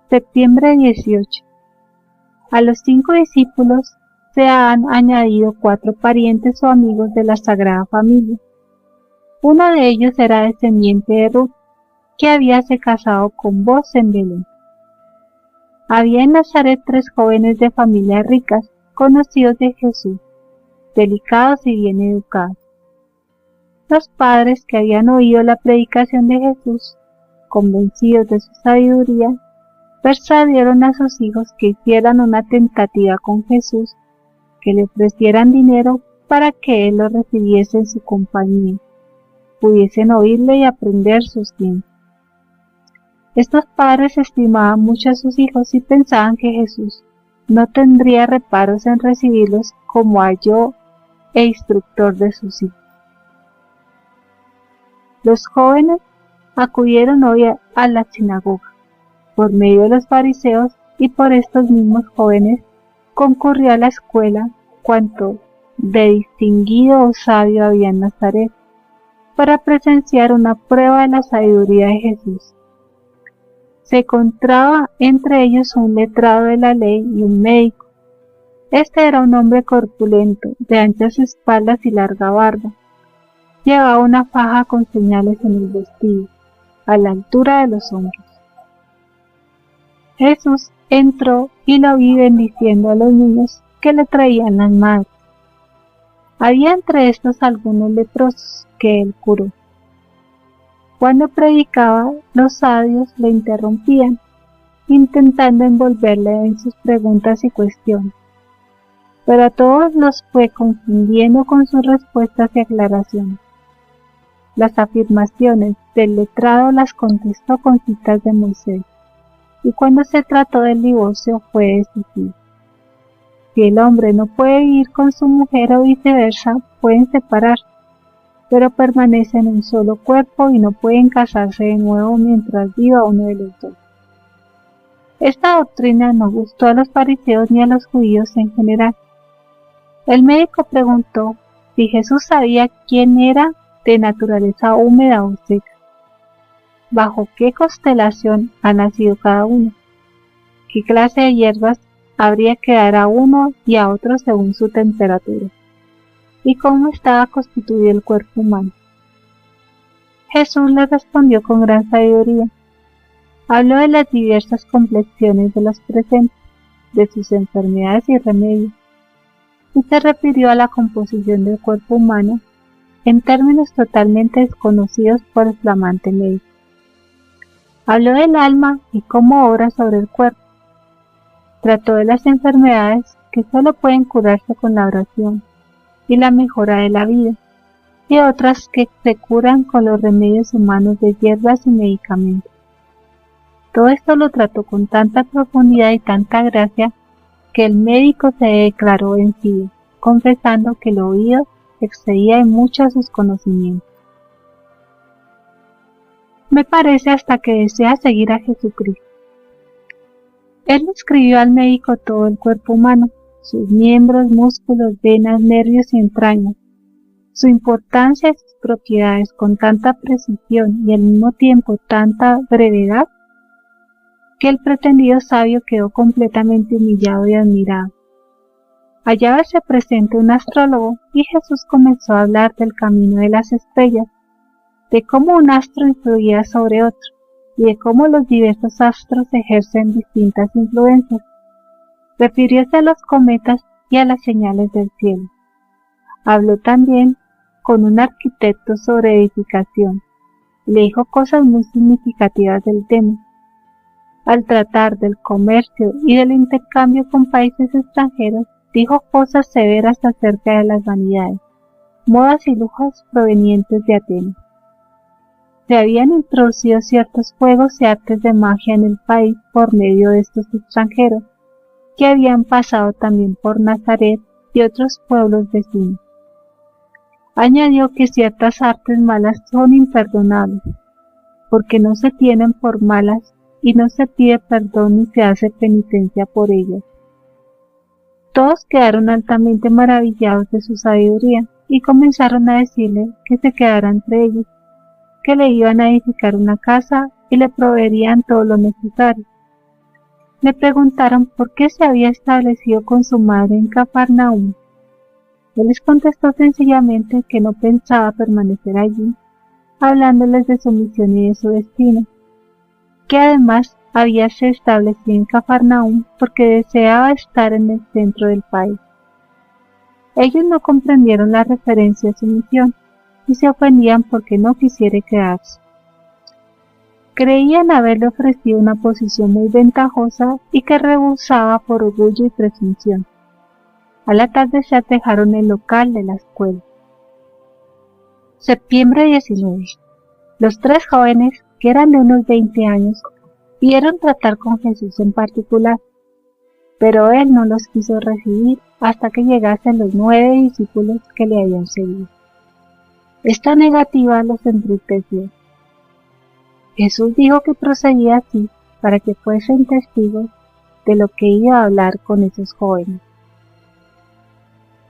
Septiembre 18. A los 5 discípulos se han añadido 4 parientes o amigos de la Sagrada Familia. Uno de ellos era descendiente de Ruth, que habíase casado con Boaz en Belén. Había en Nazaret 3 jóvenes de familias ricas, conocidos de Jesús, delicados y bien educados. Los padres, que habían oído la predicación de Jesús, convencidos de su sabiduría, persuadieron a sus hijos que hicieran una tentativa con Jesús, que le ofrecieran dinero para que él los recibiese en su compañía, pudiesen oírle y aprender sus ciencias. Estos padres estimaban mucho a sus hijos y pensaban que Jesús no tendría reparos en recibirlos como ayó e instructor de sus hijos. Los jóvenes acudieron hoy a la sinagoga, por medio de los fariseos, y por estos mismos jóvenes concurrió a la escuela cuanto de distinguido o sabio había en Nazaret, para presenciar una prueba de la sabiduría de Jesús. Se encontraba entre ellos un letrado de la ley y un médico. Este era un hombre corpulento, de anchas espaldas y larga barba. Llevaba una faja con señales en el vestido, a la altura de los hombros. Jesús entró y lo vi bendiciendo a los niños que le traían las madres. Había entre estos algunos leprosos que él curó. Cuando predicaba, los sabios le interrumpían, intentando envolverle en sus preguntas y cuestiones, pero a todos los fue confundiendo con sus respuestas y aclaraciones. Las afirmaciones del letrado las contestó con citas de Moisés, y cuando se trató del divorcio fue decisivo. Si el hombre no puede vivir con su mujer o viceversa, pueden separarse, pero permanecen en un solo cuerpo y no pueden casarse de nuevo mientras viva uno de los dos. Esta doctrina no gustó a los fariseos ni a los judíos en general. El médico preguntó si Jesús sabía quién era de naturaleza húmeda o seca, bajo qué constelación ha nacido cada uno, qué clase de hierbas habría que dar a uno y a otro según su temperatura, y cómo estaba constituido el cuerpo humano. Jesús le respondió con gran sabiduría. Habló de las diversas complexiones de los presentes, de sus enfermedades y remedios, y se refirió a la composición del cuerpo humano en términos totalmente desconocidos por el flamante médico. Habló del alma y cómo obra sobre el cuerpo. Trató de las enfermedades que solo pueden curarse con la oración y la mejora de la vida, y otras que se curan con los remedios humanos de hierbas y medicamentos. Todo esto lo trató con tanta profundidad y tanta gracia que el médico se declaró vencido, confesando que lo oído excedía en mucho a sus conocimientos. Me parece hasta que desea seguir a Jesucristo. Él escribió al médico todo el cuerpo humano, sus miembros, músculos, venas, nervios y entrañas, su importancia y sus propiedades con tanta precisión y al mismo tiempo tanta brevedad, que el pretendido sabio quedó completamente humillado y admirado. Hallábase presente un astrólogo y Jesús comenzó a hablar del camino de las estrellas, de cómo un astro influía sobre otro y de cómo los diversos astros ejercen distintas influencias. Refirióse a los cometas y a las señales del cielo. Habló también con un arquitecto sobre edificación y le dijo cosas muy significativas del tema. Al tratar del comercio y del intercambio con países extranjeros, dijo cosas severas acerca de las vanidades, modas y lujos provenientes de Atenas. Se habían introducido ciertos juegos y artes de magia en el país por medio de estos extranjeros, que habían pasado también por Nazaret y otros pueblos vecinos. Añadió que ciertas artes malas son imperdonables, porque no se tienen por malas y no se pide perdón ni se hace penitencia por ellas. Todos quedaron altamente maravillados de su sabiduría y comenzaron a decirle que se quedara entre ellos, que le iban a edificar una casa y le proveerían todo lo necesario. Le preguntaron por qué se había establecido con su madre en Cafarnaúm. Él les contestó sencillamente que no pensaba permanecer allí, hablándoles de su misión y de su destino, que además habíase establecido en Cafarnaúm porque deseaba estar en el centro del país. Ellos no comprendieron la referencia a su misión y se ofendían porque no quisiera quedarse. Creían haberle ofrecido una posición muy ventajosa y que rebosaba por orgullo y presunción. A la tarde se dejaron el local de la escuela. Septiembre 19. Los tres jóvenes, que eran de unos 20 años, pidieron tratar con Jesús en particular, pero él no los quiso recibir hasta que llegasen los 9 discípulos que le habían seguido. Esta negativa los entristeció. Jesús dijo que procedía así para que fuesen testigos de lo que iba a hablar con esos jóvenes.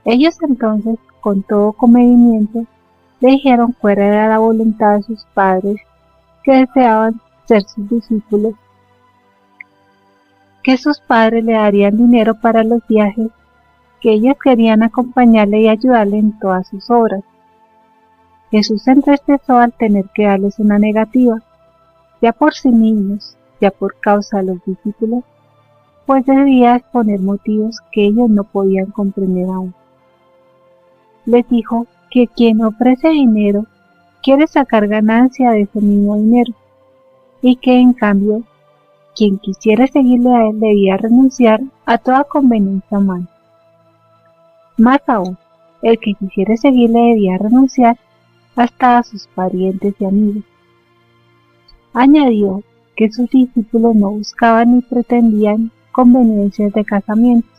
Ellos entonces, con todo comedimiento, le dijeron fuera de la voluntad de sus padres que deseaban ser sus discípulos, que sus padres le darían dinero para los viajes, que ellos querían acompañarle y ayudarle en todas sus obras. Jesús se entristeció al tener que darles una negativa, ya por sí mismos, ya por causa de los discípulos, pues debía exponer motivos que ellos no podían comprender aún. Les dijo que quien ofrece dinero quiere sacar ganancia de ese mismo dinero, y que en cambio, quien quisiera seguirle a él debía renunciar a toda conveniencia humana. Más aún, el que quisiera seguirle debía renunciar hasta a sus parientes y amigos. Añadió que sus discípulos no buscaban ni pretendían conveniencias de casamientos.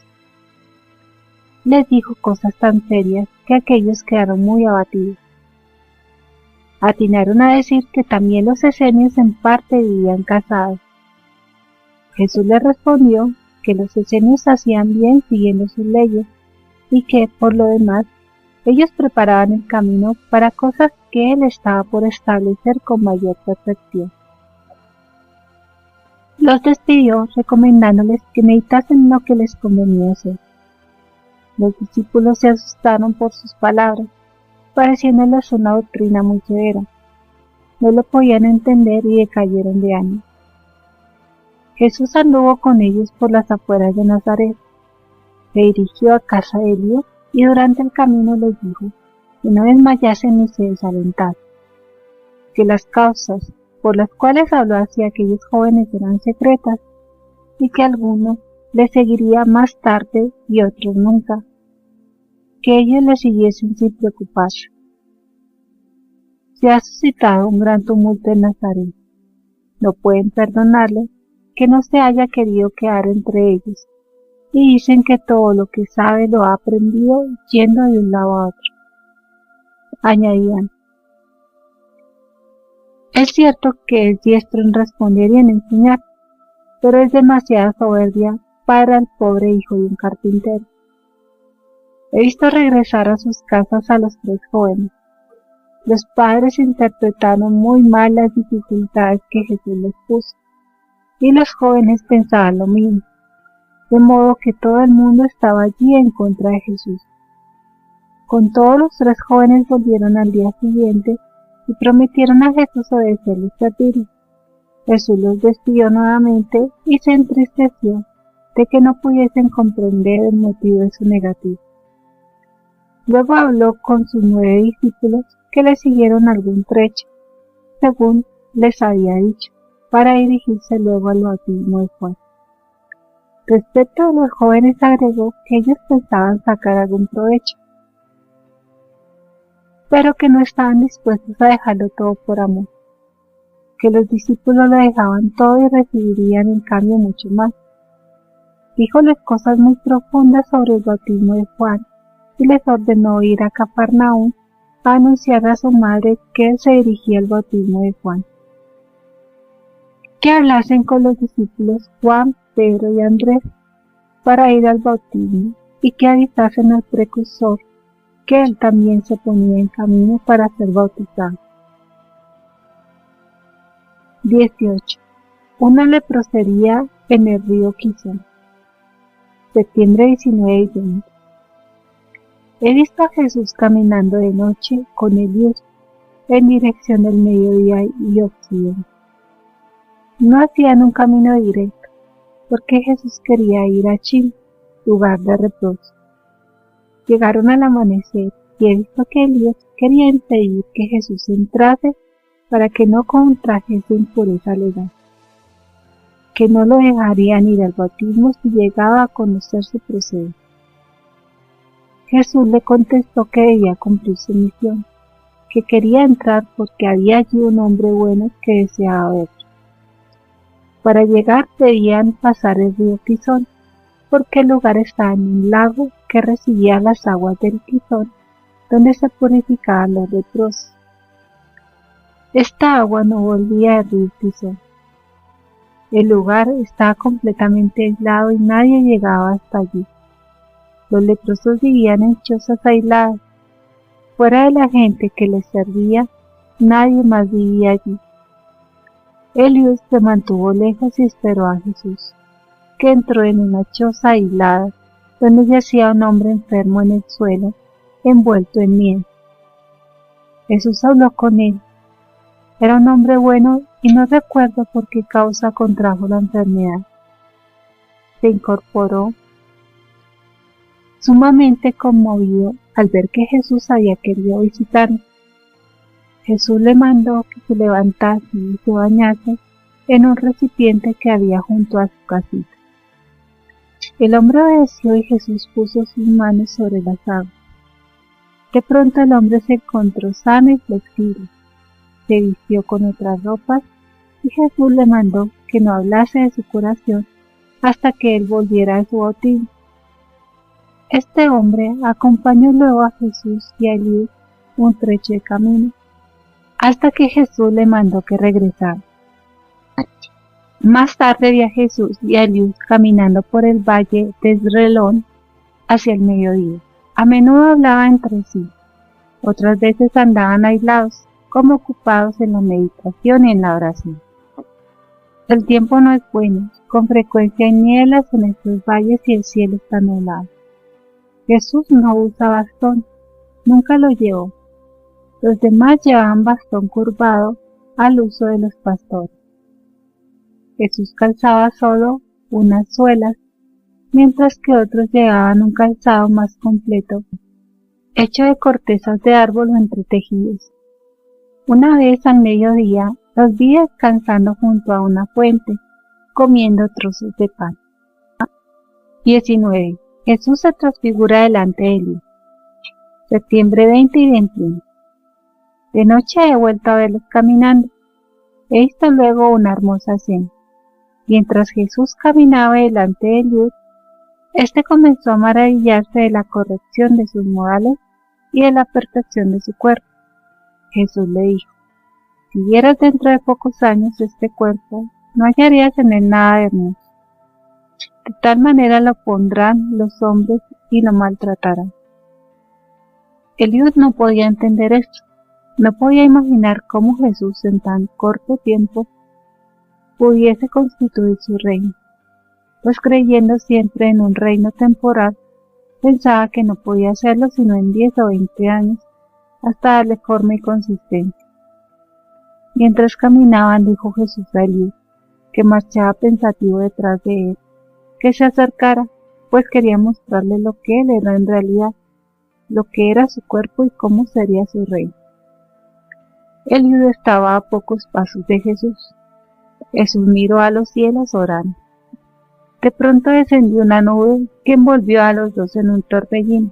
Les dijo cosas tan serias que aquellos quedaron muy abatidos. Atinaron a decir que también los esenios en parte vivían casados. Jesús les respondió que los esenios hacían bien siguiendo sus leyes y que, por lo demás, ellos preparaban el camino para cosas que él estaba por establecer con mayor perfección. Los despidió recomendándoles que meditasen lo que les convenía hacer. Los discípulos se asustaron por sus palabras, pareciéndoles una doctrina muy severa. no lo podían entender y decayeron de ánimo. Jesús anduvo con ellos por las afueras de Nazaret. Se dirigió a casa de Elías y durante el camino les dijo que no desmayasen ni se desalentasen, que las causas por las cuales habló hacia aquellos jóvenes eran secretas y que algunos les seguiría más tarde y otros nunca, que ellos le siguiesen sin preocuparse. Se ha suscitado un gran tumulto en Nazaret. No pueden perdonarle que no se haya querido quedar entre ellos, y dicen que todo lo que sabe lo ha aprendido yendo de un lado a otro. Añadían: es cierto que es diestro en responder y en enseñar, pero es demasiada soberbia para el pobre hijo de un carpintero. He visto regresar a sus casas a los 3 jóvenes. Los padres interpretaron muy mal las dificultades que Jesús les puso, y los jóvenes pensaban lo mismo, de modo que todo el mundo estaba allí en contra de Jesús. Con todo, los 3 jóvenes volvieron al día siguiente y prometieron a Jesús obedecerle y servirle. Jesús los despidió nuevamente y se entristeció de que no pudiesen comprender el motivo de su negativa. Luego habló con sus 9 discípulos que le siguieron algún trecho, según les había dicho, para dirigirse luego al bautismo de Juan. Respecto a los jóvenes agregó que ellos pensaban sacar algún provecho, pero que no estaban dispuestos a dejarlo todo por amor, que los discípulos lo dejaban todo y recibirían en cambio mucho más. Díjoles cosas muy profundas sobre el bautismo de Juan y les ordenó ir a Cafarnaúm a anunciar a su madre que él se dirigía al bautismo de Juan. Que hablasen con los discípulos Juan, Pedro y Andrés para ir al bautismo y que avisasen al precursor que él también se ponía en camino para ser bautizado. 18. Una leprosería en el río Quizón. Septiembre 19 y 20. He visto a Jesús caminando de noche con Elías en dirección del mediodía y occidente. No hacían un camino directo, porque Jesús quería ir a Chile, lugar de reposo. Llegaron al amanecer y he visto que Elías quería impedir que Jesús entrase para que no contrajese impureza legal, que no lo dejarían ir al bautismo si llegaba a conocer su procedencia. Jesús le contestó que debía cumplir su misión, que quería entrar porque había allí un hombre bueno que deseaba verlo. Para llegar debían pasar el río Quizón, porque el lugar estaba en un lago que recibía las aguas del Quizón, donde se purificaban los leprosos. Esta agua no volvía del río Quizón. El lugar estaba completamente aislado y nadie llegaba hasta allí. Los leprosos vivían en chozas aisladas. Fuera de la gente que les servía, nadie más vivía allí. Elías se mantuvo lejos y esperó a Jesús, que entró en una choza aislada, donde yacía un hombre enfermo en el suelo, envuelto en miel. Jesús habló con él. Era un hombre bueno y no recuerdo por qué causa contrajo la enfermedad. Se incorporó, sumamente conmovido al ver que Jesús había querido visitarlo. Jesús le mandó que se levantase y se bañase en un recipiente que había junto a su casita. El hombre obedeció y Jesús puso sus manos sobre las aguas. De pronto el hombre se encontró sano y flexible, se vistió con otras ropas y Jesús le mandó que no hablase de su curación hasta que él volviera de su bautismo. Este hombre acompañó luego a Jesús y a Elías un trecho de camino, hasta que Jesús le mandó que regresara. Más tarde vi a Jesús y a Elías caminando por el valle de Esdrelón hacia el mediodía. A menudo hablaban entre sí, otras veces andaban aislados, como ocupados en la meditación y en la oración. El tiempo no es bueno, con frecuencia hay nieblas en estos valles y el cielo está nublado. Jesús no usa bastón, nunca lo llevó. Los demás llevaban bastón curvado al uso de los pastores. Jesús calzaba solo unas suelas, mientras que otros llevaban un calzado más completo, hecho de cortezas de árbol o entretejidos. Una vez al mediodía los vi descansando junto a una fuente, comiendo trozos de pan. 19. Jesús se transfigura delante de Elías. Septiembre 20 y 21. De noche he vuelto a verlos caminando. He visto luego una hermosa escena. Mientras Jesús caminaba delante de Elías, este comenzó a maravillarse de la corrección de sus modales y de la perfección de su cuerpo. Jesús le dijo: si vieras dentro de pocos años este cuerpo, no hallarías en él nada de hermoso. De tal manera lo pondrán los hombres y lo maltratarán. Eliud no podía entender esto. No podía imaginar cómo Jesús en tan corto tiempo pudiese constituir su reino, pues creyendo siempre en un reino temporal, pensaba que no podía hacerlo sino en 10 o 20 años, hasta darle forma y consistencia. Mientras caminaban, dijo Jesús a Eliud, que marchaba pensativo detrás de él, que se acercara, pues quería mostrarle lo que él era en realidad, lo que era su cuerpo y cómo sería su reino. Eliud estaba a pocos pasos de Jesús. Jesús miró a los cielos orando. De pronto descendió una nube que envolvió a los dos en un torbellino.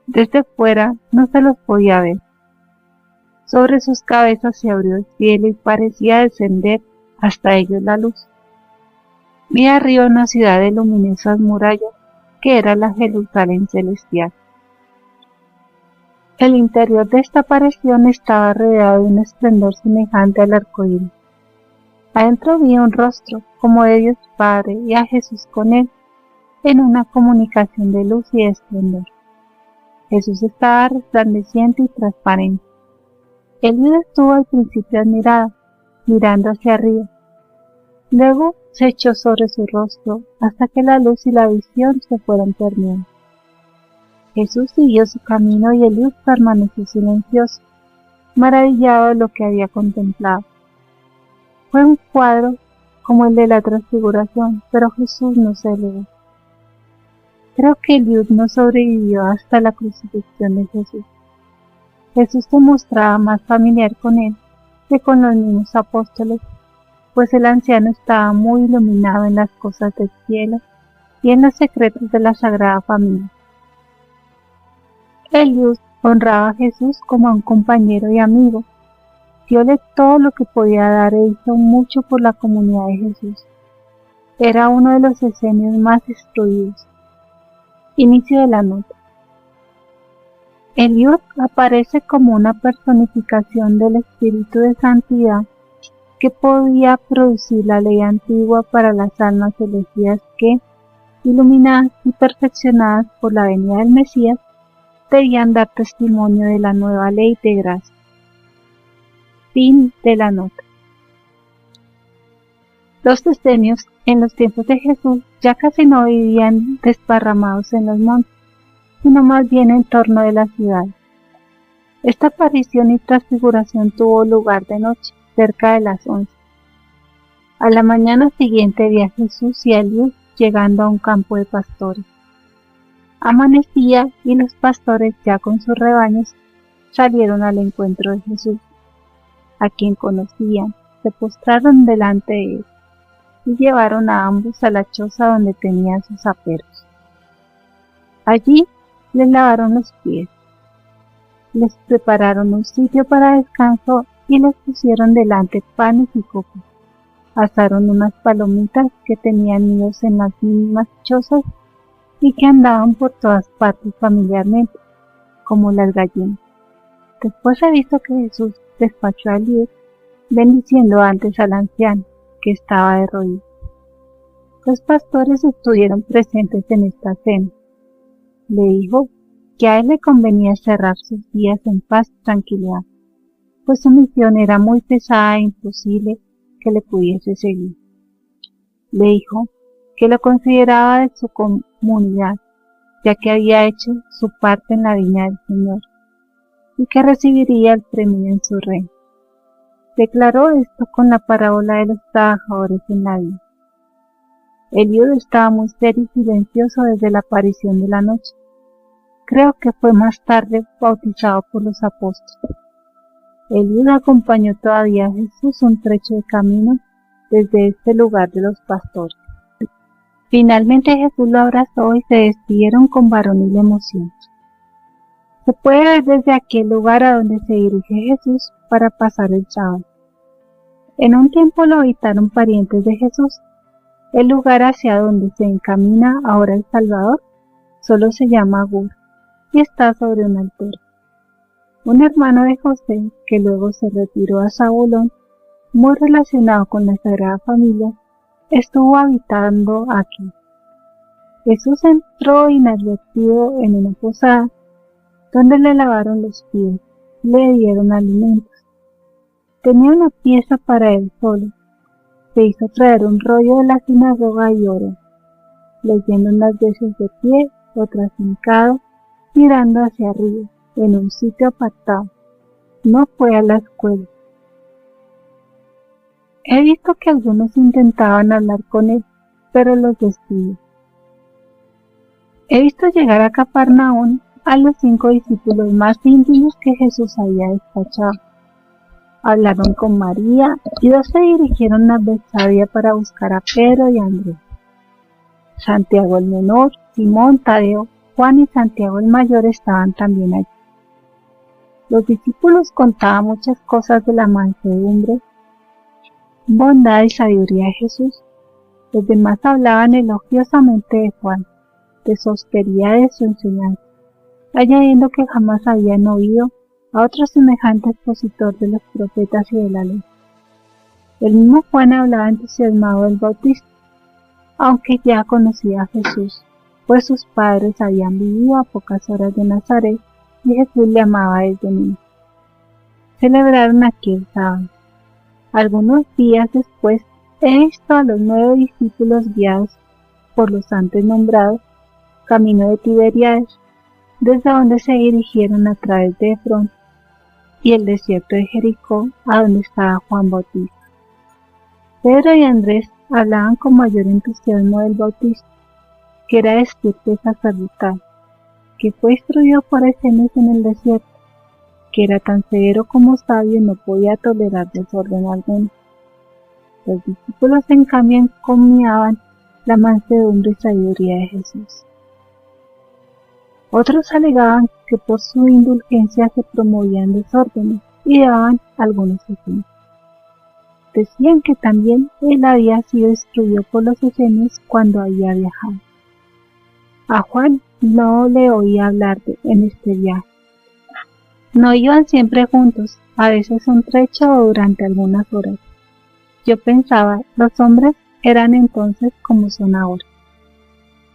Desde fuera no se los podía ver. Sobre sus cabezas se abrió el cielo y parecía descender hasta ellos la luz. Vi arriba una ciudad de luminosas murallas que era la Jerusalén celestial. El interior de esta aparición estaba rodeado de un esplendor semejante al arco iris. Adentro vi un rostro como de Dios Padre y a Jesús con él, en una comunicación de luz y de esplendor. Jesús estaba resplandeciente y transparente. Eliud estuvo al principio admirado, mirando hacia arriba. Luego se echó sobre su rostro hasta que la luz y la visión se fueron perdiendo. Jesús siguió su camino y Eliud permaneció silencioso, maravillado de lo que había contemplado. Fue un cuadro como el de la transfiguración, pero Jesús no se elevó. Creo que Eliud no sobrevivió hasta la crucifixión de Jesús. Jesús se mostraba más familiar con él que con los mismos apóstoles, pues el anciano estaba muy iluminado en las cosas del cielo y en los secretos de la Sagrada Familia. Eliud honraba a Jesús como a un compañero y amigo. Dióle todo lo que podía dar e hizo mucho por la comunidad de Jesús. Era uno de los esenios más instruidos. Inicio de la nota. Eliud aparece como una personificación del espíritu de santidad que podía producir la ley antigua para las almas elegidas que, iluminadas y perfeccionadas por la venida del Mesías, debían dar testimonio de la nueva ley de gracia. Fin de la nota. Los esenios en los tiempos de Jesús ya casi no vivían desparramados en los montes, sino más bien en torno de la ciudad. Esta aparición y transfiguración tuvo lugar de noche, cerca de las 11. A la mañana siguiente vi a Jesús y a Eliud llegando a un campo de pastores. Amanecía y los pastores, ya con sus rebaños, salieron al encuentro de Jesús, a quien conocían, se postraron delante de él y llevaron a ambos a la choza donde tenían sus aperos. Allí les lavaron los pies, les prepararon un sitio para descanso y les pusieron delante panes y copos. Asaron unas palomitas que tenían nidos en las mismas chozas y que andaban por todas partes familiarmente, como las gallinas. Después he visto que Jesús despachó a Eliud, bendiciendo antes al anciano, que estaba de rodillas. Los pastores estuvieron presentes en esta cena. Le dijo que a él le convenía cerrar sus días en paz y tranquilidad, pues su misión era muy pesada e imposible que le pudiese seguir. Le dijo que lo consideraba de su comunidad, ya que había hecho su parte en la viña del Señor, y que recibiría el premio en su reino. Declaró esto con la parábola de los trabajadores en la viña. Eliud estaba muy serio y silencioso desde la aparición de la noche. Creo que fue más tarde bautizado por los apóstoles. Eliud acompañó todavía a Jesús un trecho de camino desde este lugar de los pastores. Finalmente Jesús lo abrazó y se despidieron con varonil emoción. Se puede ver desde aquel lugar a donde se dirige Jesús para pasar el sábado. En un tiempo lo habitaron parientes de Jesús. El lugar hacia donde se encamina ahora el Salvador solo se llama Gur y está sobre una altura. Un hermano de José, que luego se retiró a Zabulón, muy relacionado con la Sagrada Familia, estuvo habitando aquí. Jesús entró inadvertido en una posada, donde le lavaron los pies, le dieron alimentos. Tenía una pieza para él solo. Se hizo traer un rollo de la sinagoga y oró, leyendo unas veces de pie, otras hincado, mirando hacia arriba, en un sitio apartado. No fue a la escuela. He visto que algunos intentaban hablar con él, pero los despidió. He visto llegar a Cafarnaún a los 5 discípulos más íntimos que Jesús había despachado. Hablaron con María y 2 se dirigieron a Betsaida para buscar a Pedro y Andrés. Santiago el menor, Simón, Tadeo, Juan y Santiago el mayor estaban también allí. Los discípulos contaban muchas cosas de la mansedumbre, bondad y sabiduría de Jesús. Los demás hablaban elogiosamente de Juan, de su austeridad y de su enseñanza, añadiendo que jamás habían oído a otro semejante expositor de los profetas y de la ley. El mismo Juan hablaba entusiasmado del bautismo, aunque ya conocía a Jesús, pues sus padres habían vivido a pocas horas de Nazaret y Jesús le amaba desde niño. Celebraron aquel sábado. Algunos días después he visto a los 9 discípulos guiados por los antes nombrados, camino de Tiberíades, desde donde se dirigieron a través de Efrón y el desierto de Jericó, a donde estaba Juan Bautista. Pedro y Andrés hablaban con mayor entusiasmo del bautismo, que era de estirpe sacerdotal, que fue instruido por Esenias en el desierto, que era tan severo como sabio y no podía tolerar desorden alguno. Los discípulos en cambio encomiaban la mansedumbre y sabiduría de Jesús. Otros alegaban que por su indulgencia se promovían desórdenes y daban algunos ejemplos. Decían que también él había sido instruido por los esenios cuando había viajado. A Juan no le oía hablar en este viaje. No iban siempre juntos, a veces un trecho o durante algunas horas. Yo pensaba, los hombres eran entonces como son ahora.